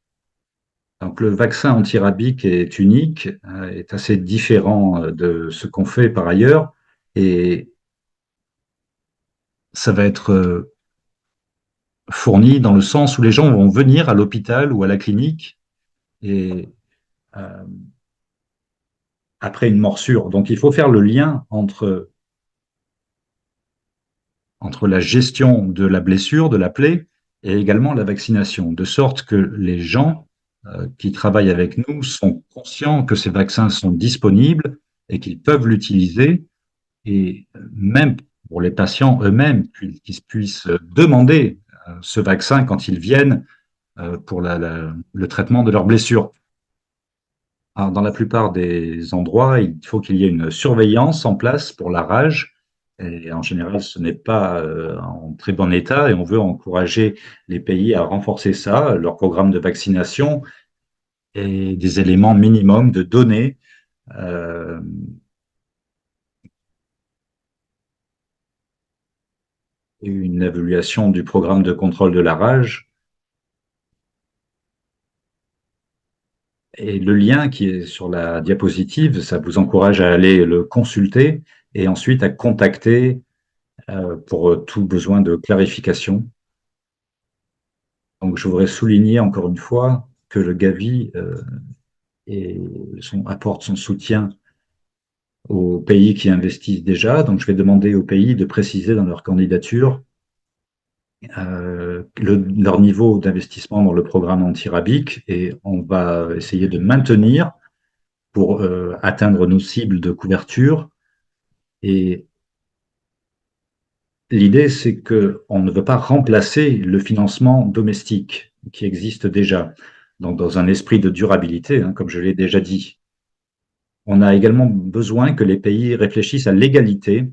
Donc, le vaccin antirabique est unique, est assez différent de ce qu'on fait par ailleurs, et ça va être fourni dans le sens où les gens vont venir à l'hôpital ou à la clinique et euh, après une morsure. Donc, il faut faire le lien entre la gestion de la blessure, de la plaie, et également la vaccination, de sorte que les gens qui travaillent avec nous sont conscients que ces vaccins sont disponibles et qu'ils peuvent l'utiliser, et même pour les patients eux-mêmes, qu'ils puissent demander ce vaccin quand ils viennent pour le traitement de leurs blessures. Alors, dans la plupart des endroits, il faut qu'il y ait une surveillance en place pour la rage. Et en général, ce n'est pas en très bon état et on veut encourager les pays à renforcer ça, leur programme de vaccination et des éléments minimums de données euh, et une évaluation du programme de contrôle de la rage. Et le lien qui est sur la diapositive, ça vous encourage à aller le consulter et ensuite à contacter pour tout besoin de clarification. Donc, je voudrais souligner encore une fois que le Gavi apporte son soutien aux pays qui investissent déjà. Donc, je vais demander aux pays de préciser dans leur candidature leur niveau d'investissement dans le programme antirabique et on va essayer de maintenir pour atteindre nos cibles de couverture. Et l'idée, c'est qu'on ne veut pas remplacer le financement domestique qui existe déjà. Donc, dans un esprit de durabilité, hein, comme je l'ai déjà dit. On a également besoin que les pays réfléchissent à l'égalité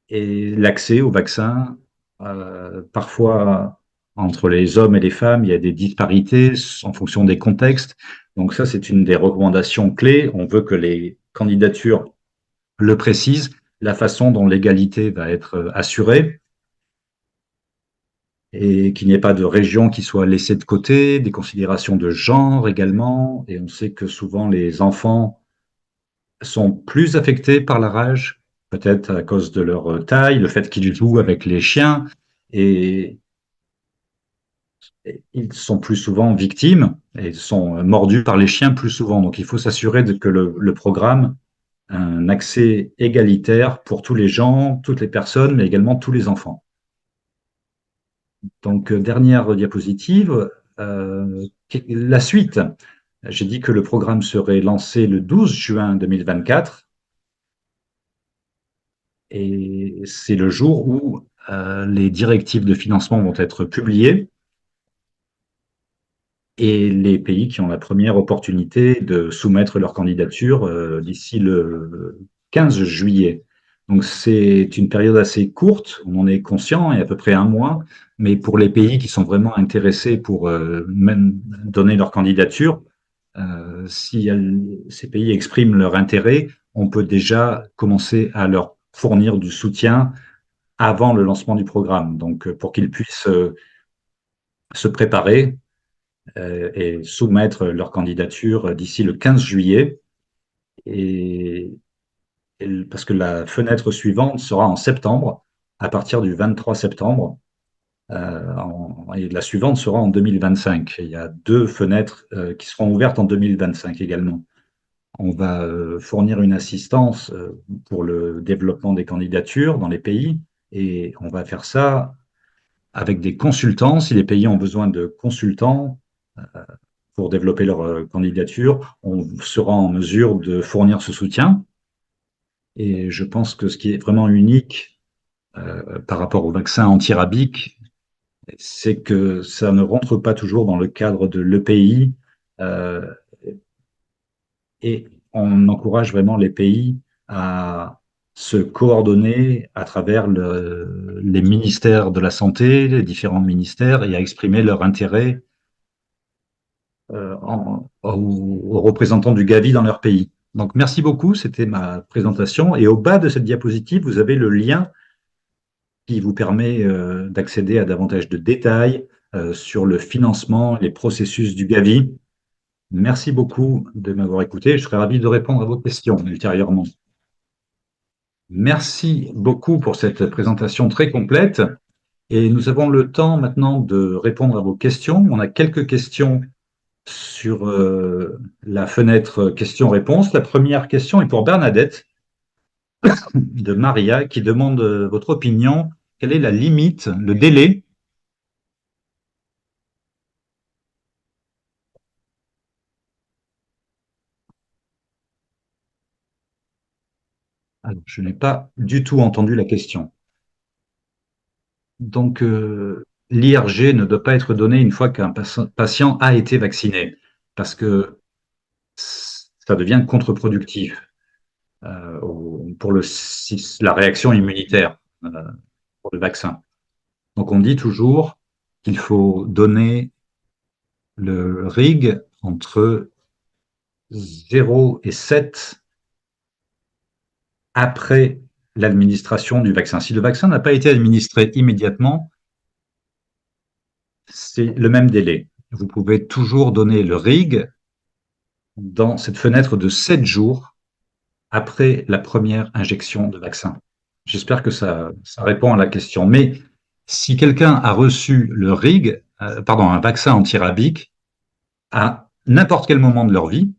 et l'accès aux vaccins. Parfois, entre les hommes et les femmes, il y a des disparités en fonction des contextes. Donc ça, c'est une des recommandations clés. On veut que les candidatures le précisent, la façon dont l'égalité va être assurée et qu'il n'y ait pas de région qui soit laissée de côté, des considérations de genre également. Et on sait que souvent les enfants sont plus affectés par la rage, peut-être à cause de leur taille, le fait qu'ils jouent avec les chiens, et, et ils sont plus souvent victimes et sont mordus par les chiens plus souvent. Donc il faut s'assurer que le programme a un accès égalitaire pour tous les gens, toutes les personnes, mais également tous les enfants. Donc dernière diapositive, la suite. J'ai dit que le programme serait lancé le 12 juin 2024. Et c'est le jour où les directives de financement vont être publiées et les pays qui ont la première opportunité de soumettre leur candidature d'ici le 15 juillet. Donc c'est une période assez courte, on en est conscient, il y a à peu près un mois, mais pour les pays qui sont vraiment intéressés pour même donner leur candidature, si ces pays expriment leur intérêt, on peut déjà commencer à leur fournir du soutien avant le lancement du programme, donc pour qu'ils puissent se préparer et soumettre leur candidature d'ici le 15 juillet, et, parce que la fenêtre suivante sera en septembre, à partir du 23 septembre, et la suivante sera en 2025. Il y a deux fenêtres qui seront ouvertes en 2025 également. On va fournir une assistance pour le développement des candidatures dans les pays, et on va faire ça avec des consultants. Si les pays ont besoin de consultants pour développer leur candidature, on sera en mesure de fournir ce soutien. Et je pense que ce qui est vraiment unique par rapport au vaccin antirabique, c'est que ça ne rentre pas toujours dans le cadre de l'EPI euh, et on encourage vraiment les pays à se coordonner à travers les ministères de la Santé, les différents ministères, et à exprimer leur intérêt aux représentants du Gavi dans leur pays. Donc, merci beaucoup, c'était ma présentation. Et au bas de cette diapositive, vous avez le lien qui vous permet d'accéder à davantage de détails sur le financement, les processus du Gavi. Merci beaucoup de m'avoir écouté. Je serai ravi de répondre à vos questions ultérieurement. Merci beaucoup pour cette présentation très complète. Et nous avons le temps maintenant de répondre à vos questions. On a quelques questions sur la fenêtre questions-réponses. La première question est pour Bernadette de Maria qui demande votre opinion. Quelle est la limite, le délai Alors, je n'ai pas du tout entendu la question. Donc, l'IRG ne doit pas être donné une fois qu'un patient a été vacciné, parce que ça devient contre-productif pour la réaction immunitaire pour le vaccin. Donc, on dit toujours qu'il faut donner le RIG entre 0 et 7 après l'administration du vaccin. Si le vaccin n'a pas été administré immédiatement, c'est le même délai. Vous pouvez toujours donner le RIG dans cette fenêtre de 7 jours après la première injection de vaccin. J'espère que ça répond à la question. Mais Si quelqu'un a reçu le RIG, pardon, un vaccin antirabique, à n'importe quel moment de leur vie,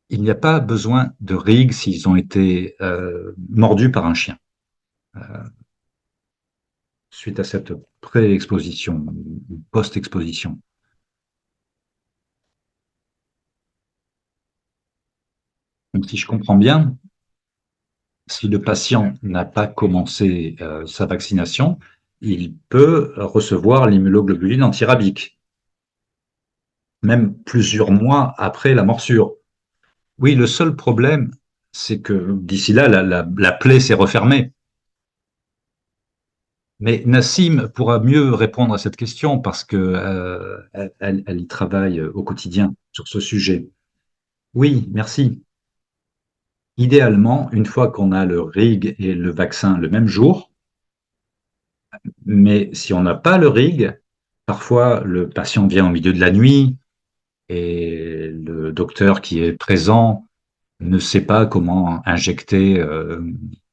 il n'y a pas besoin de RIG s'ils ont été mordus par un chien suite à cette pré-exposition ou post-exposition. Donc, si je comprends bien, si le patient n'a pas commencé sa vaccination, il peut recevoir l'immunoglobuline antirabique, même plusieurs mois après la morsure. Oui, le seul problème, c'est que d'ici là, la plaie s'est refermée. Mais Nassim pourra mieux répondre à cette question parce que elle y travaille au quotidien sur ce sujet. Oui, merci. Idéalement, une fois qu'on a le RIG et le vaccin le même jour, mais si on n'a pas le RIG, parfois le patient vient au milieu de la nuit et le docteur qui est présent ne sait pas comment injecter,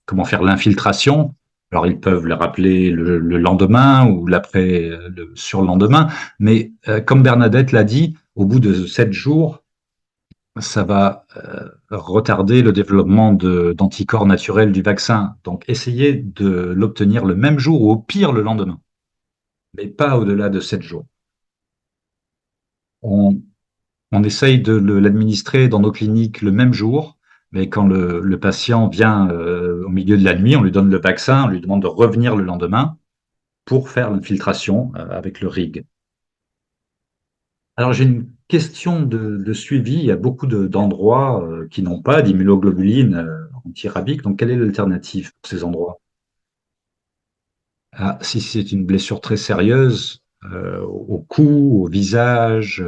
comment faire l'infiltration. Alors ils peuvent le rappeler le lendemain ou l'après, le surlendemain, mais comme Bernadette l'a dit, au bout de 7 jours, ça va retarder le développement d'anticorps naturels du vaccin. Donc essayez de l'obtenir le même jour ou au pire le lendemain, mais pas au-delà de 7 jours. On, on essaye de l'administrer dans nos cliniques le même jour, mais quand le patient vient au milieu de la nuit, on lui donne le vaccin, on lui demande de revenir le lendemain pour faire l'infiltration avec le RIG. Alors j'ai une question de suivi. Il y a beaucoup d'endroits qui n'ont pas d'immunoglobuline antirabique. Donc quelle est l'alternative pour ces endroits? Ah, si c'est une blessure très sérieuse, au cou, au visage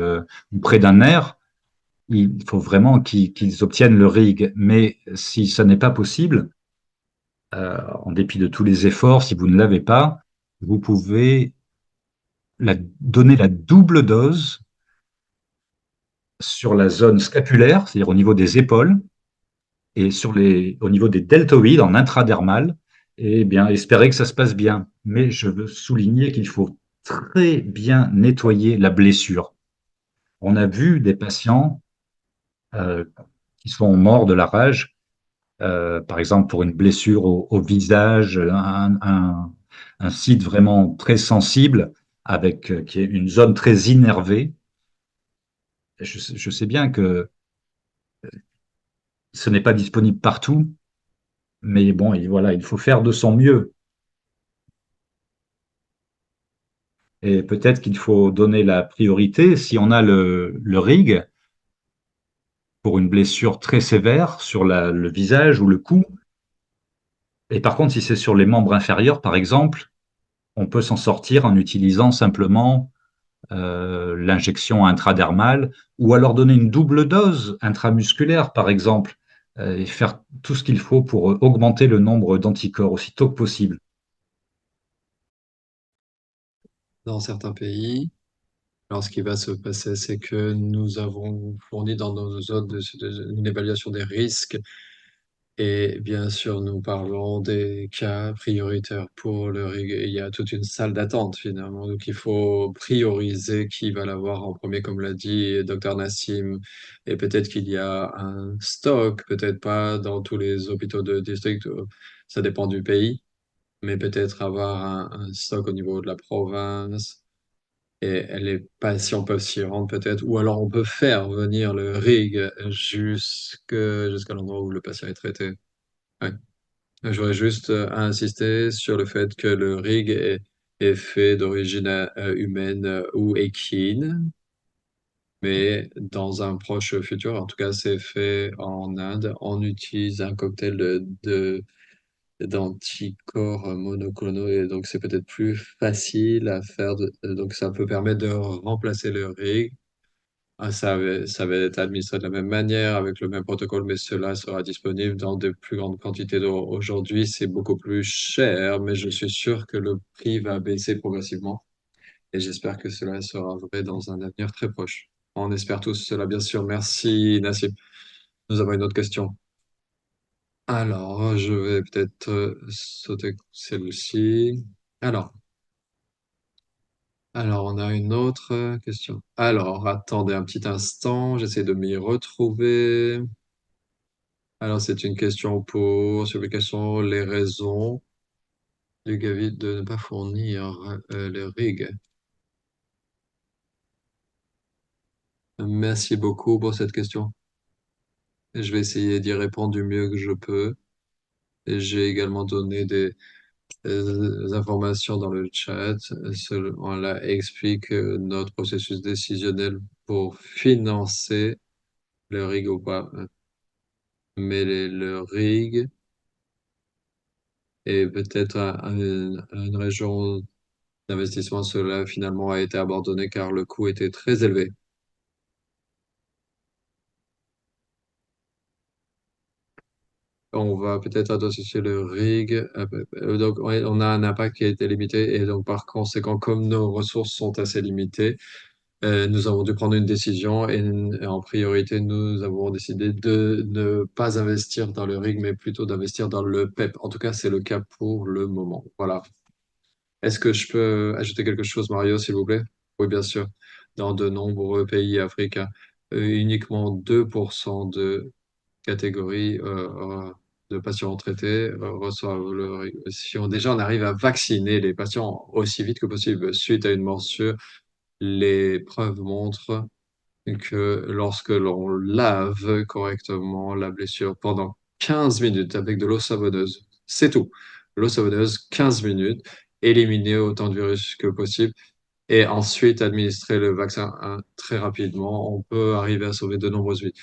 ou près d'un nerf, il faut vraiment qu'ils obtiennent le RIG. Mais si ça n'est pas possible, en dépit de tous les efforts, si vous ne l'avez pas, vous pouvez donner la double dose sur la zone scapulaire, c'est-à-dire au niveau des épaules, et au niveau des deltoïdes, en intradermal, et bien espérer que ça se passe bien. Mais je veux souligner qu'il faut très bien nettoyer la blessure. On a vu des patients euh, qui sont morts de la rage, par exemple pour une blessure au visage, un site vraiment très sensible, avec qui est une zone très innervée. Je sais bien que ce n'est pas disponible partout, mais bon, voilà, il faut faire de son mieux. Et peut-être qu'il faut donner la priorité, si on a le RIG, pour une blessure très sévère sur le visage ou le cou. Et par contre, si c'est sur les membres inférieurs, par exemple, on peut s'en sortir en utilisant simplement l'injection intradermale ou alors donner une double dose intramusculaire, par exemple, et faire tout ce qu'il faut pour augmenter le nombre d'anticorps aussitôt que possible. Dans certains pays, alors ce qui va se passer, c'est que nous avons fourni dans nos zones une évaluation des risques. Et bien sûr, nous parlons des cas prioritaires pour le RIG. Il y a toute une salle d'attente finalement. Donc, il faut prioriser qui va l'avoir en premier, comme l'a dit Dr Nassim. Et peut-être qu'il y a un stock, peut-être pas dans tous les hôpitaux de district, ça dépend du pays, mais peut-être avoir un stock au niveau de la province. Et les patients peuvent s'y rendre peut-être, ou alors on peut faire venir le RIG jusqu'à l'endroit où le patient est traité. Ouais. J'aurais juste à insister sur le fait que le rig est fait d'origine humaine ou équine, mais dans un proche futur, en tout cas, c'est fait en Inde. On utilise un cocktail d'anticorps monoclonaux et donc c'est peut-être plus facile à faire. Donc ça peut permettre de remplacer le rig. Ah, ça va être administré de la même manière, avec le même protocole, mais cela sera disponible dans de plus grandes quantités. Aujourd'hui, c'est beaucoup plus cher, mais je suis sûr que le prix va baisser progressivement et j'espère que cela sera vrai dans un avenir très proche. On espère tous cela, bien sûr. Merci, Nassim. Nous avons une autre question. Alors, je vais peut-être sauter celle-ci. Alors, alors, on a une autre question. Alors, attendez un petit instant, j'essaie de m'y retrouver. Alors, c'est une question sur quelles sont les raisons du Gavi de ne pas fournir les rigs. Merci beaucoup pour cette question. Je vais essayer d'y répondre du mieux que je peux. Et j'ai également donné des informations dans le chat. On là explique notre processus décisionnel pour financer le rig ou pas. Mais le rig est peut-être une région d'investissement. Cela finalement a été abandonné car le coût était très élevé. On va peut-être associer le rig. Donc, ouais, on a un impact qui a été limité et donc par conséquent, comme nos ressources sont assez limitées, nous avons dû prendre une décision et en priorité, nous avons décidé de ne pas investir dans le rig, mais plutôt d'investir dans le PEP. En tout cas, c'est le cas pour le moment. Voilà. Est-ce que je peux ajouter quelque chose, Mario, s'il vous plaît? Oui, bien sûr. Dans de nombreux pays africains, uniquement 2% de catégories de patients traités reçoivent le rig. Si déjà on arrive à vacciner les patients aussi vite que possible suite à une morsure, les preuves montrent que lorsque l'on lave correctement la blessure pendant 15 minutes avec de l'eau savonneuse, c'est tout. L'eau savonneuse, 15 minutes, éliminer autant de virus que possible et ensuite administrer le vaccin très rapidement, on peut arriver à sauver de nombreuses vies.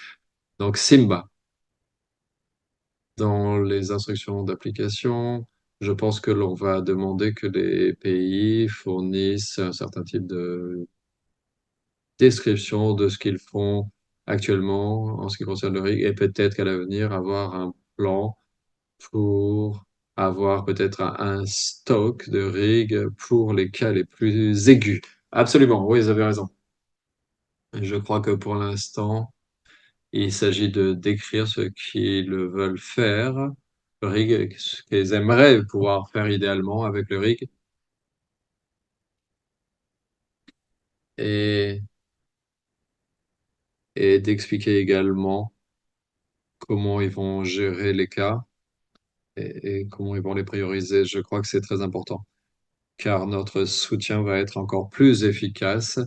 Donc Simba, dans les instructions d'application, je pense que l'on va demander que les pays fournissent un certain type de description de ce qu'ils font actuellement en ce qui concerne le rig et peut-être qu'à l'avenir avoir un plan pour avoir peut-être un stock de rig pour les cas les plus aigus. Absolument, oui, vous avez raison. Je crois que pour l'instant, il s'agit de décrire ce qu'ils veulent faire, le rig, ce qu'ils aimeraient pouvoir faire idéalement avec le rig et, et d'expliquer également comment ils vont gérer les cas et comment ils vont les prioriser. Je crois que c'est très important, car notre soutien va être encore plus efficace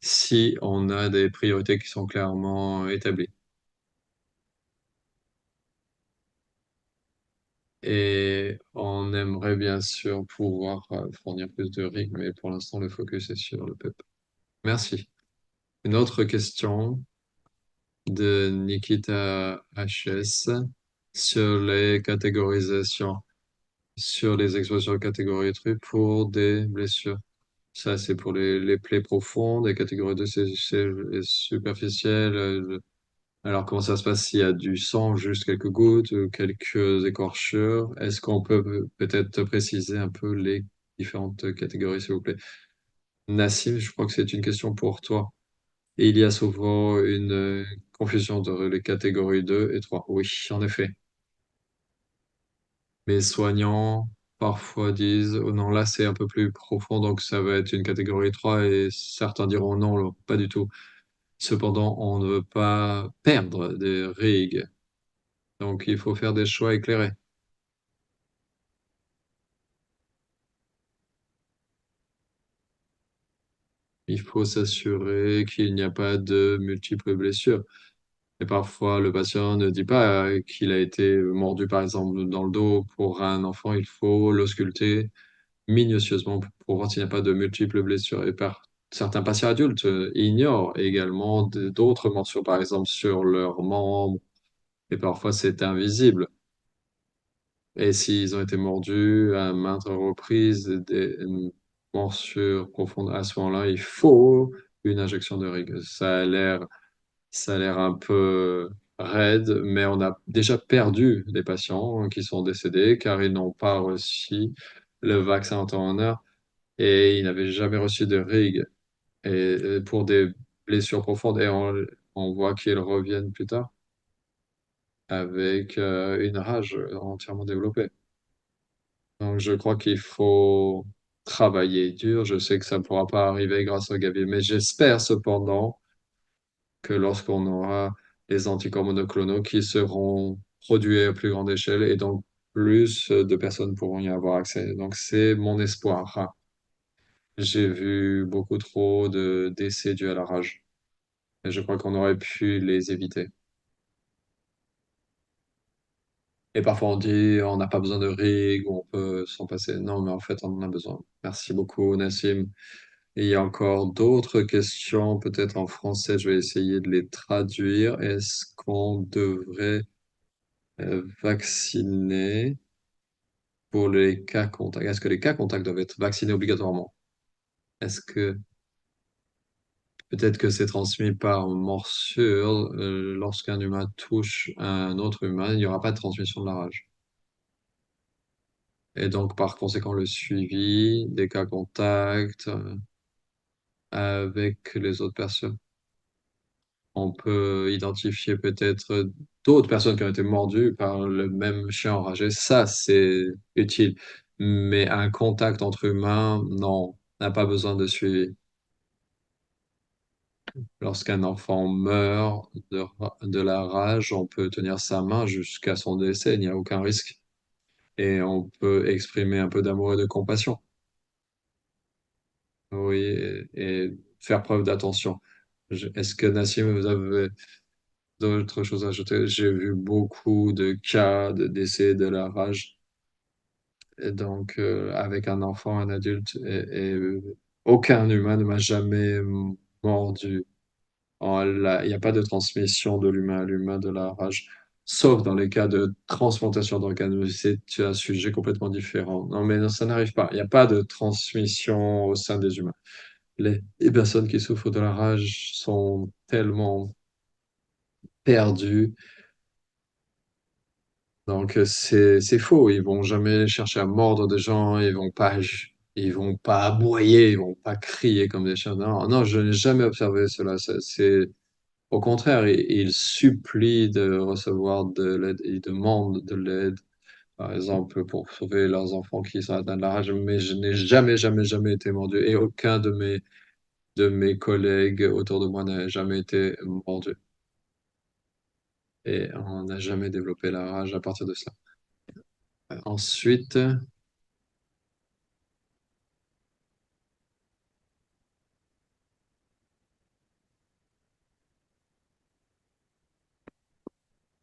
si on a des priorités qui sont clairement établies. Et on aimerait bien sûr pouvoir fournir plus de RIG, mais pour l'instant, le focus est sur le PEP. Merci. Une autre question de Nikita HS sur les catégorisations, sur les expositions catégorie 3 pour des blessures. Ça, c'est pour les plaies profondes. Et catégorie 2, c'est superficielle. Alors, comment ça se passe s'il y a du sang, juste quelques gouttes, quelques écorchures? Est-ce qu'on peut peut-être préciser un peu les différentes catégories, s'il vous plaît? Nassim, je crois que c'est une question pour toi. Et il y a souvent une confusion entre les catégories 2 et 3. Oui, en effet. Les soignants parfois disent, oh non, là c'est un peu plus profond, donc ça va être une catégorie 3 et certains diront non, là, pas du tout. Cependant, on ne veut pas perdre des rigs, donc il faut faire des choix éclairés. Il faut s'assurer qu'il n'y a pas de multiples blessures. Et parfois, le patient ne dit pas qu'il a été mordu, par exemple, dans le dos. Pour un enfant, il faut l'ausculter minutieusement pour voir s'il n'y a pas de multiples blessures. Certains patients adultes ignorent également d'autres morsures, par exemple, sur leurs membres, et parfois c'est invisible. Et s'ils ont été mordus à maintes reprises, des morsures profondes, à ce moment-là, il faut une injection de rig. Ça a l'air un peu raide, mais on a déjà perdu des patients qui sont décédés car ils n'ont pas reçu le vaccin en temps et en heure et ils n'avaient jamais reçu de rig. Et pour des blessures profondes, et on voit qu'ils reviennent plus tard. avec une rage entièrement développée. Donc, je crois qu'il faut travailler dur. Je sais que ça ne pourra pas arriver grâce au Gavi, mais j'espère cependant que lorsqu'on aura les anticorps monoclonaux qui seront produits à plus grande échelle et donc plus de personnes pourront y avoir accès. Donc, c'est mon espoir. J'ai vu beaucoup trop de décès dus à la rage et je crois qu'on aurait pu les éviter. Et parfois on dit on n'a pas besoin de rigues, on peut s'en passer. Non, mais en fait on en a besoin. Merci beaucoup, Nassim. Et il y a encore d'autres questions, peut-être en français, je vais essayer de les traduire. Est-ce qu'on devrait vacciner pour les cas contacts? Est-ce que les cas contacts doivent être vaccinés obligatoirement? Est-ce que peut-être que c'est transmis par morsure, lorsqu'un humain touche un autre humain, il n'y aura pas de transmission de la rage. Et donc, par conséquent, le suivi des cas contacts avec les autres personnes. On peut identifier peut-être d'autres personnes qui ont été mordues par le même chien enragé. Ça, c'est utile. Mais un contact entre humains, non, n'a pas besoin de suivi. Lorsqu'un enfant meurt de la rage, on peut tenir sa main jusqu'à son décès, il n'y a aucun risque. Et on peut exprimer un peu d'amour et de compassion. Oui, et faire preuve d'attention. Est-ce que Nassim, vous avez d'autres choses à ajouter? J'ai vu beaucoup de cas de décès de la rage, et donc avec un enfant, un adulte, et aucun humain ne m'a jamais mordu. Il n'y a pas de transmission de l'humain à l'humain de la rage, sauf dans les cas de transplantation d'organes. Mais c'est un sujet complètement différent. Non, mais non, ça n'arrive pas. Il n'y a pas de transmission au sein des humains. Les personnes qui souffrent de la rage sont tellement perdues. Donc, c'est faux. Ils vont jamais chercher à mordre des gens. Ils vont pas aboyer. Ils vont pas crier comme des chiens. Non, non, je n'ai jamais observé cela. Au contraire, ils supplient de recevoir de l'aide. Ils demandent de l'aide, par exemple, pour sauver leurs enfants qui sont atteints de la rage. Mais je n'ai jamais, jamais, jamais été mordu. Et aucun de mes collègues autour de moi n'a jamais été mordu. Et on n'a jamais développé la rage à partir de cela. Ensuite,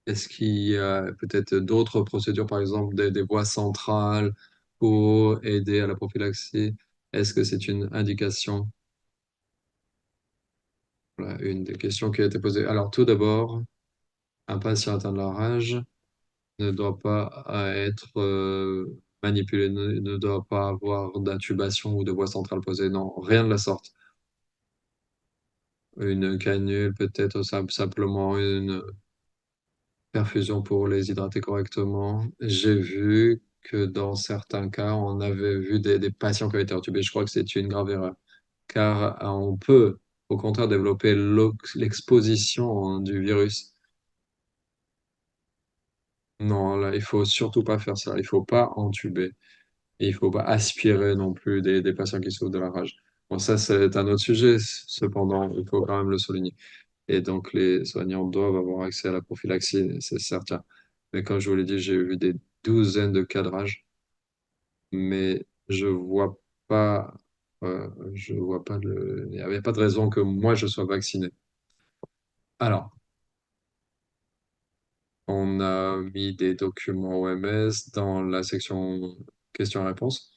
est-ce qu'il y a peut-être d'autres procédures, par exemple des voies centrales pour aider à la prophylaxie? Est-ce que c'est une indication? Voilà, une des questions qui a été posée. Alors, tout d'abord, un patient atteint de la rage ne doit pas être manipulé, ne doit pas avoir d'intubation ou de voie centrale posée. Non, rien de la sorte. Une canule, peut-être simplement une perfusion pour les hydrater correctement. J'ai vu que dans certains cas, on avait vu des patients qui avaient été intubés. Je crois que c'est une grave erreur, car on peut au contraire développer l'exposition du virus. Non, là, il faut surtout pas faire ça. Il faut pas entuber. Et il faut pas aspirer non plus des patients qui souffrent de la rage. Bon, ça, c'est un autre sujet. Cependant, il faut quand même le souligner. Et donc, les soignants doivent avoir accès à la prophylaxie, c'est certain. Mais comme je vous l'ai dit, j'ai vu des douzaines de cadrages, mais pas, je vois pas il n'y avait pas de raison que moi je sois vacciné. Alors, on a mis des documents OMS dans la section questions-réponses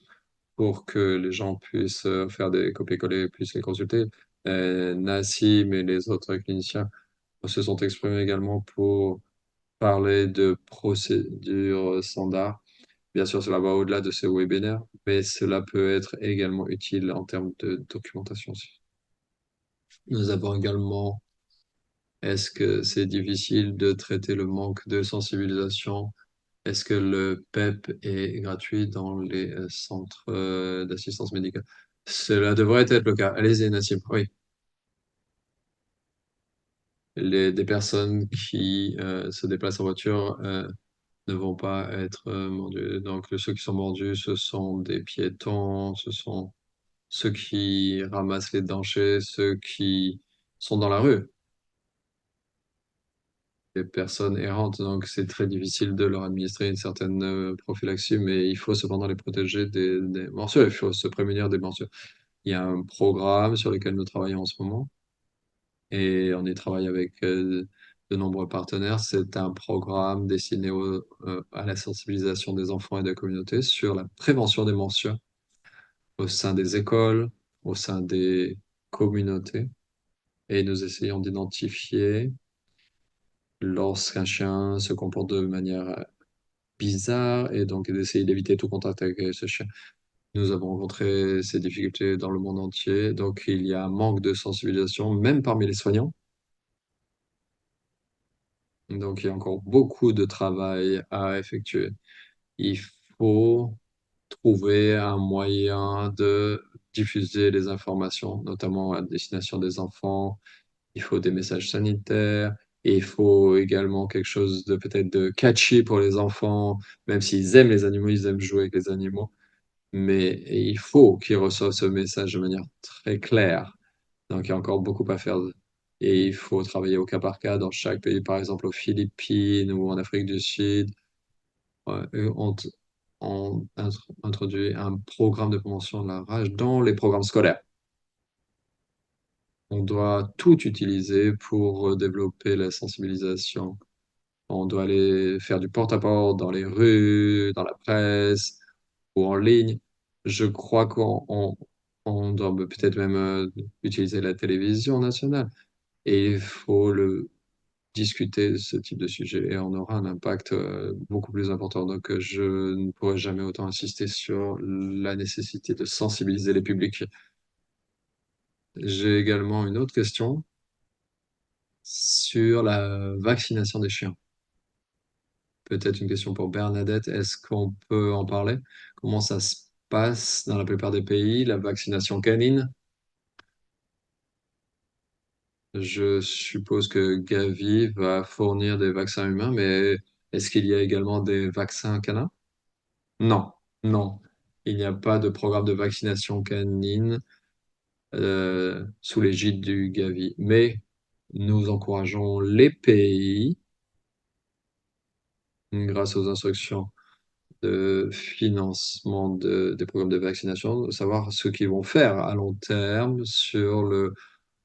pour que les gens puissent faire des copier-coller, puissent les consulter. Nassim et les autres cliniciens se sont exprimés également pour parler de procédures standards. Bien sûr, cela va au-delà de ces webinaires, mais cela peut être également utile en termes de documentation aussi. Nous avons également, est-ce que c'est difficile de traiter le manque de sensibilisation? Est-ce que le PEP est gratuit dans les centres d'assistance médicale? Cela devrait être le cas. Allez-y, Nassim. Oui. des personnes qui se déplacent en voiture ne vont pas être mordus. Donc, ceux qui sont mordus, ce sont des piétons, ce sont ceux qui ramassent les déchets, ceux qui sont dans la rue, les personnes errantes. Donc, c'est très difficile de leur administrer une certaine prophylaxie, mais il faut cependant les protéger des morsures. Il faut se prémunir des morsures. Il y a un programme sur lequel nous travaillons en ce moment et on y travaille avec de nombreux partenaires. C'est un programme destiné à la sensibilisation des enfants et de la communauté sur la prévention des morsures au sein des écoles, au sein des communautés. Et nous essayons d'identifier lorsqu'un chien se comporte de manière bizarre et donc d'essayer d'éviter tout contact avec ce chien. Nous avons rencontré ces difficultés dans le monde entier, donc il y a un manque de sensibilisation, même parmi les soignants. Donc il y a encore beaucoup de travail à effectuer. Il faut trouver un moyen de diffuser les informations, notamment à destination des enfants. Il faut des messages sanitaires. Et il faut également quelque chose de peut-être de catchy pour les enfants, même s'ils aiment les animaux, ils aiment jouer avec les animaux. Mais il faut qu'ils reçoivent ce message de manière très claire. Donc, il y a encore beaucoup à faire. Et il faut travailler au cas par cas dans chaque pays, par exemple aux Philippines ou en Afrique du Sud. Eux ont introduit un programme de prévention de la rage dans les programmes scolaires. On doit tout utiliser pour développer la sensibilisation. On doit aller faire du porte-à-porte dans les rues, dans la presse ou en ligne. Je crois qu'on doit peut-être même utiliser la télévision nationale. Et il faut discuter de ce type de sujet et on aura un impact beaucoup plus important. Donc, je ne pourrais jamais autant insister sur la nécessité de sensibiliser les publics. J'ai également une autre question sur la vaccination des chiens. Peut-être une question pour Bernadette. Est-ce qu'on peut en parler? Comment ça se passe dans la plupart des pays, la vaccination canine? Je suppose que Gavi va fournir des vaccins humains, mais est-ce qu'il y a également des vaccins canins? Non, non. Il n'y a pas de programme de vaccination canine sous l'égide du Gavi. Mais nous encourageons les pays, grâce aux instructions de financement des programmes de vaccination, de savoir ce qu'ils vont faire à long terme sur le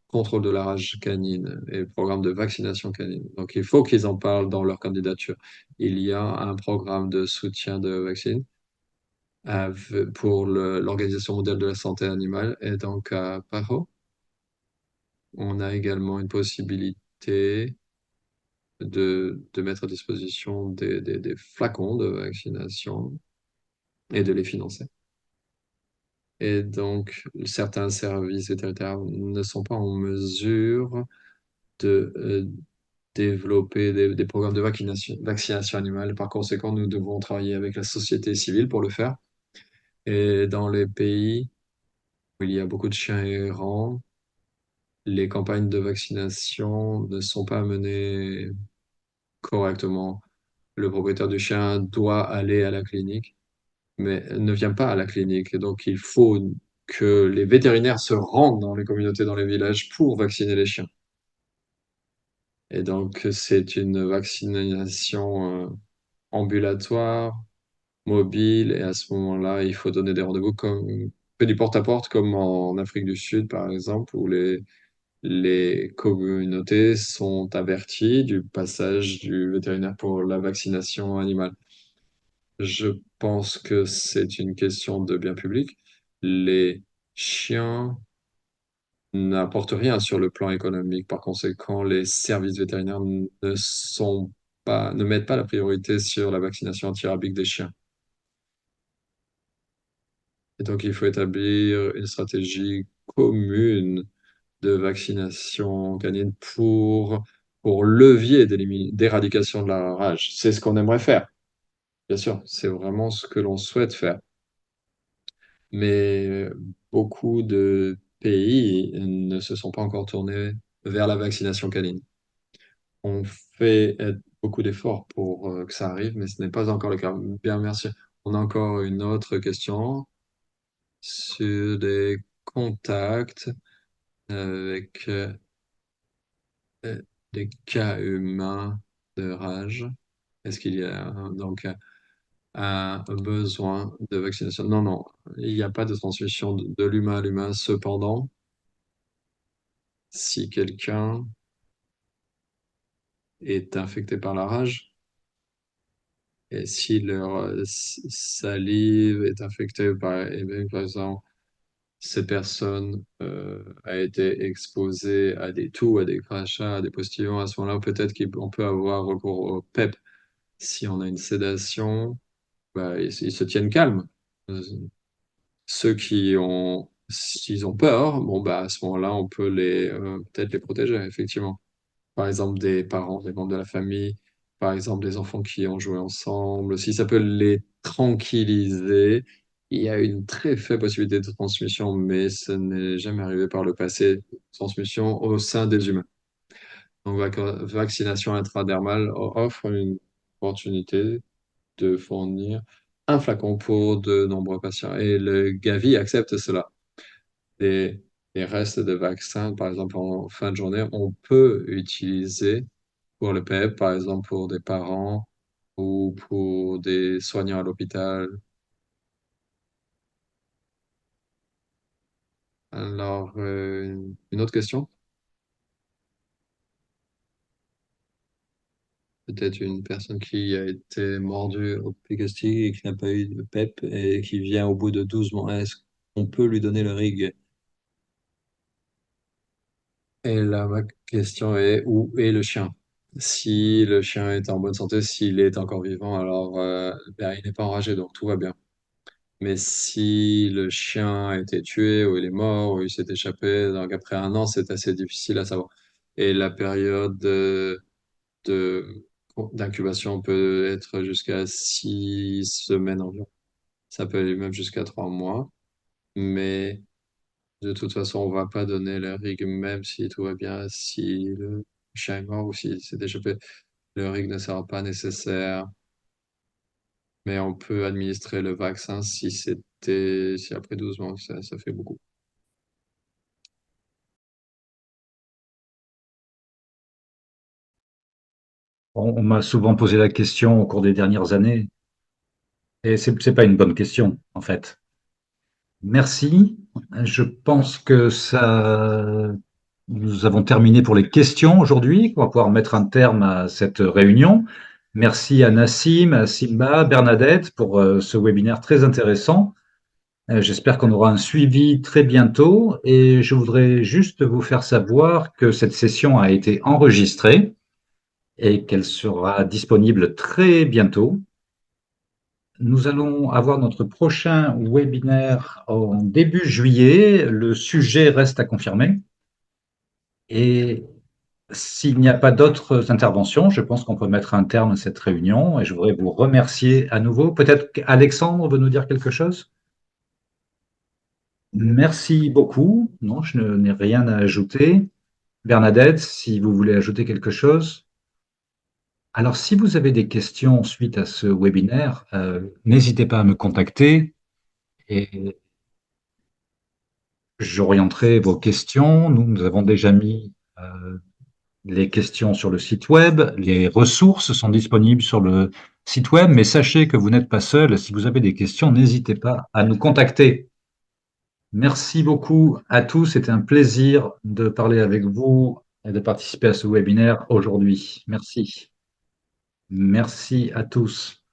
contrôle de la rage canine et le programme de vaccination canine. Donc, il faut qu'ils en parlent dans leur candidature. Il y a un programme de soutien de vaccine pour l'Organisation mondiale de la santé animale. Et donc, à PAHO, on a également une possibilité de mettre à disposition des flacons de vaccination et de les financer. Et donc, certains services vétérinaires ne sont pas en mesure de développer des programmes de vaccination animale. Par conséquent, nous devons travailler avec la société civile pour le faire. Et dans les pays où il y a beaucoup de chiens errants, les campagnes de vaccination ne sont pas menées correctement. Le propriétaire du chien doit aller à la clinique, mais ne vient pas à la clinique. Et donc, il faut que les vétérinaires se rendent dans les communautés, dans les villages pour vacciner les chiens. Et donc, c'est une vaccination ambulatoire, mobile, et à ce moment-là, il faut donner des rendez-vous comme que du porte-à-porte, comme en Afrique du Sud, par exemple, où les communautés sont averties du passage du vétérinaire pour la vaccination animale. Je pense que c'est une question de bien public. Les chiens n'apportent rien sur le plan économique. Par conséquent, les services vétérinaires ne mettent pas la priorité sur la vaccination antirabique des chiens. Et donc, il faut établir une stratégie commune de vaccination canine pour levier d'éradication de la rage. C'est ce qu'on aimerait faire, bien sûr. C'est vraiment ce que l'on souhaite faire. Mais beaucoup de pays ne se sont pas encore tournés vers la vaccination canine. On fait beaucoup d'efforts pour que ça arrive, mais ce n'est pas encore le cas. Bien, merci. On a encore une autre question sur des contacts avec des cas humains de rage. Est-ce qu'il y a donc un besoin de vaccination? Non, non, il n'y a pas de transmission de l'humain à l'humain. Cependant, si quelqu'un est infecté par la rage, et si leur salive est infectée par, eh bien, par exemple, cette personne a été exposée à des toux, à des crachats, à des postillons, à ce moment-là, peut-être qu'on peut avoir recours au PEP. Si on a une sédation, bah, ils se tiennent calmes. Euh, Ceux s'ils ont peur, bon, bah, à ce moment-là, on peut peut-être les protéger, effectivement. Par exemple, des parents, des membres de la famille, par exemple, des enfants qui ont joué ensemble. Si ça peut les tranquilliser, il y a une très faible possibilité de transmission, mais ce n'est jamais arrivé par le passé, transmission au sein des humains. Donc, vaccination intradermale offre une opportunité de fournir un flacon pour de nombreux patients. Et le Gavi accepte cela. Les, les restes de vaccins, par exemple, en fin de journée, on peut utiliser pour le PEP, par exemple pour des parents ou pour des soignants à l'hôpital. Alors, une autre question? Peut-être une personne qui a été mordue au piquestic et qui n'a pas eu de PEP et qui vient au bout de 12 mois. Est-ce qu'on peut lui donner le RIG? Et là, ma question est, où est le chien? Si le chien est en bonne santé, s'il est encore vivant, alors ben, il n'est pas enragé, donc tout va bien. Mais si le chien a été tué, ou il est mort, ou il s'est échappé, donc après 1 an, c'est assez difficile à savoir. Et la période de- d'incubation peut être jusqu'à 6 semaines environ. Ça peut aller même jusqu'à 3 mois. Mais de toute façon, on va pas donner le RIG même si tout va bien, si le chien est mort ou s'il s'est échappé. Le RIG ne sera pas nécessaire, mais on peut administrer le vaccin si après 12 mois, ça fait beaucoup. On m'a souvent posé la question au cours des dernières années, et c'est pas une bonne question, en fait. Merci. Je pense que nous avons terminé pour les questions aujourd'hui. On va pouvoir mettre un terme à cette réunion. Merci à Nassim, à Simba, Bernadette pour ce webinaire très intéressant. J'espère qu'on aura un suivi très bientôt et je voudrais juste vous faire savoir que cette session a été enregistrée et qu'elle sera disponible très bientôt. Nous allons avoir notre prochain webinaire en début juillet. Le sujet reste à confirmer. Et s'il n'y a pas d'autres interventions, je pense qu'on peut mettre un terme à cette réunion et je voudrais vous remercier à nouveau. Peut-être qu'Alexandre veut nous dire quelque chose? Merci beaucoup. Non, je n'ai rien à ajouter. Bernadette, si vous voulez ajouter quelque chose. Alors, si vous avez des questions suite à ce webinaire, n'hésitez pas à me contacter et j'orienterai vos questions. Nous avons déjà mis les questions sur le site web. Les ressources sont disponibles sur le site web, mais sachez que vous n'êtes pas seul. Si vous avez des questions, n'hésitez pas à nous contacter. Merci beaucoup à tous. C'était un plaisir de parler avec vous et de participer à ce webinaire aujourd'hui. Merci. Merci à tous.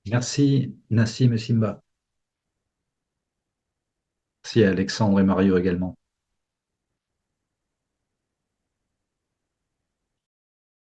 Merci Nassim et Simba. Merci à Alexandre et Mario également.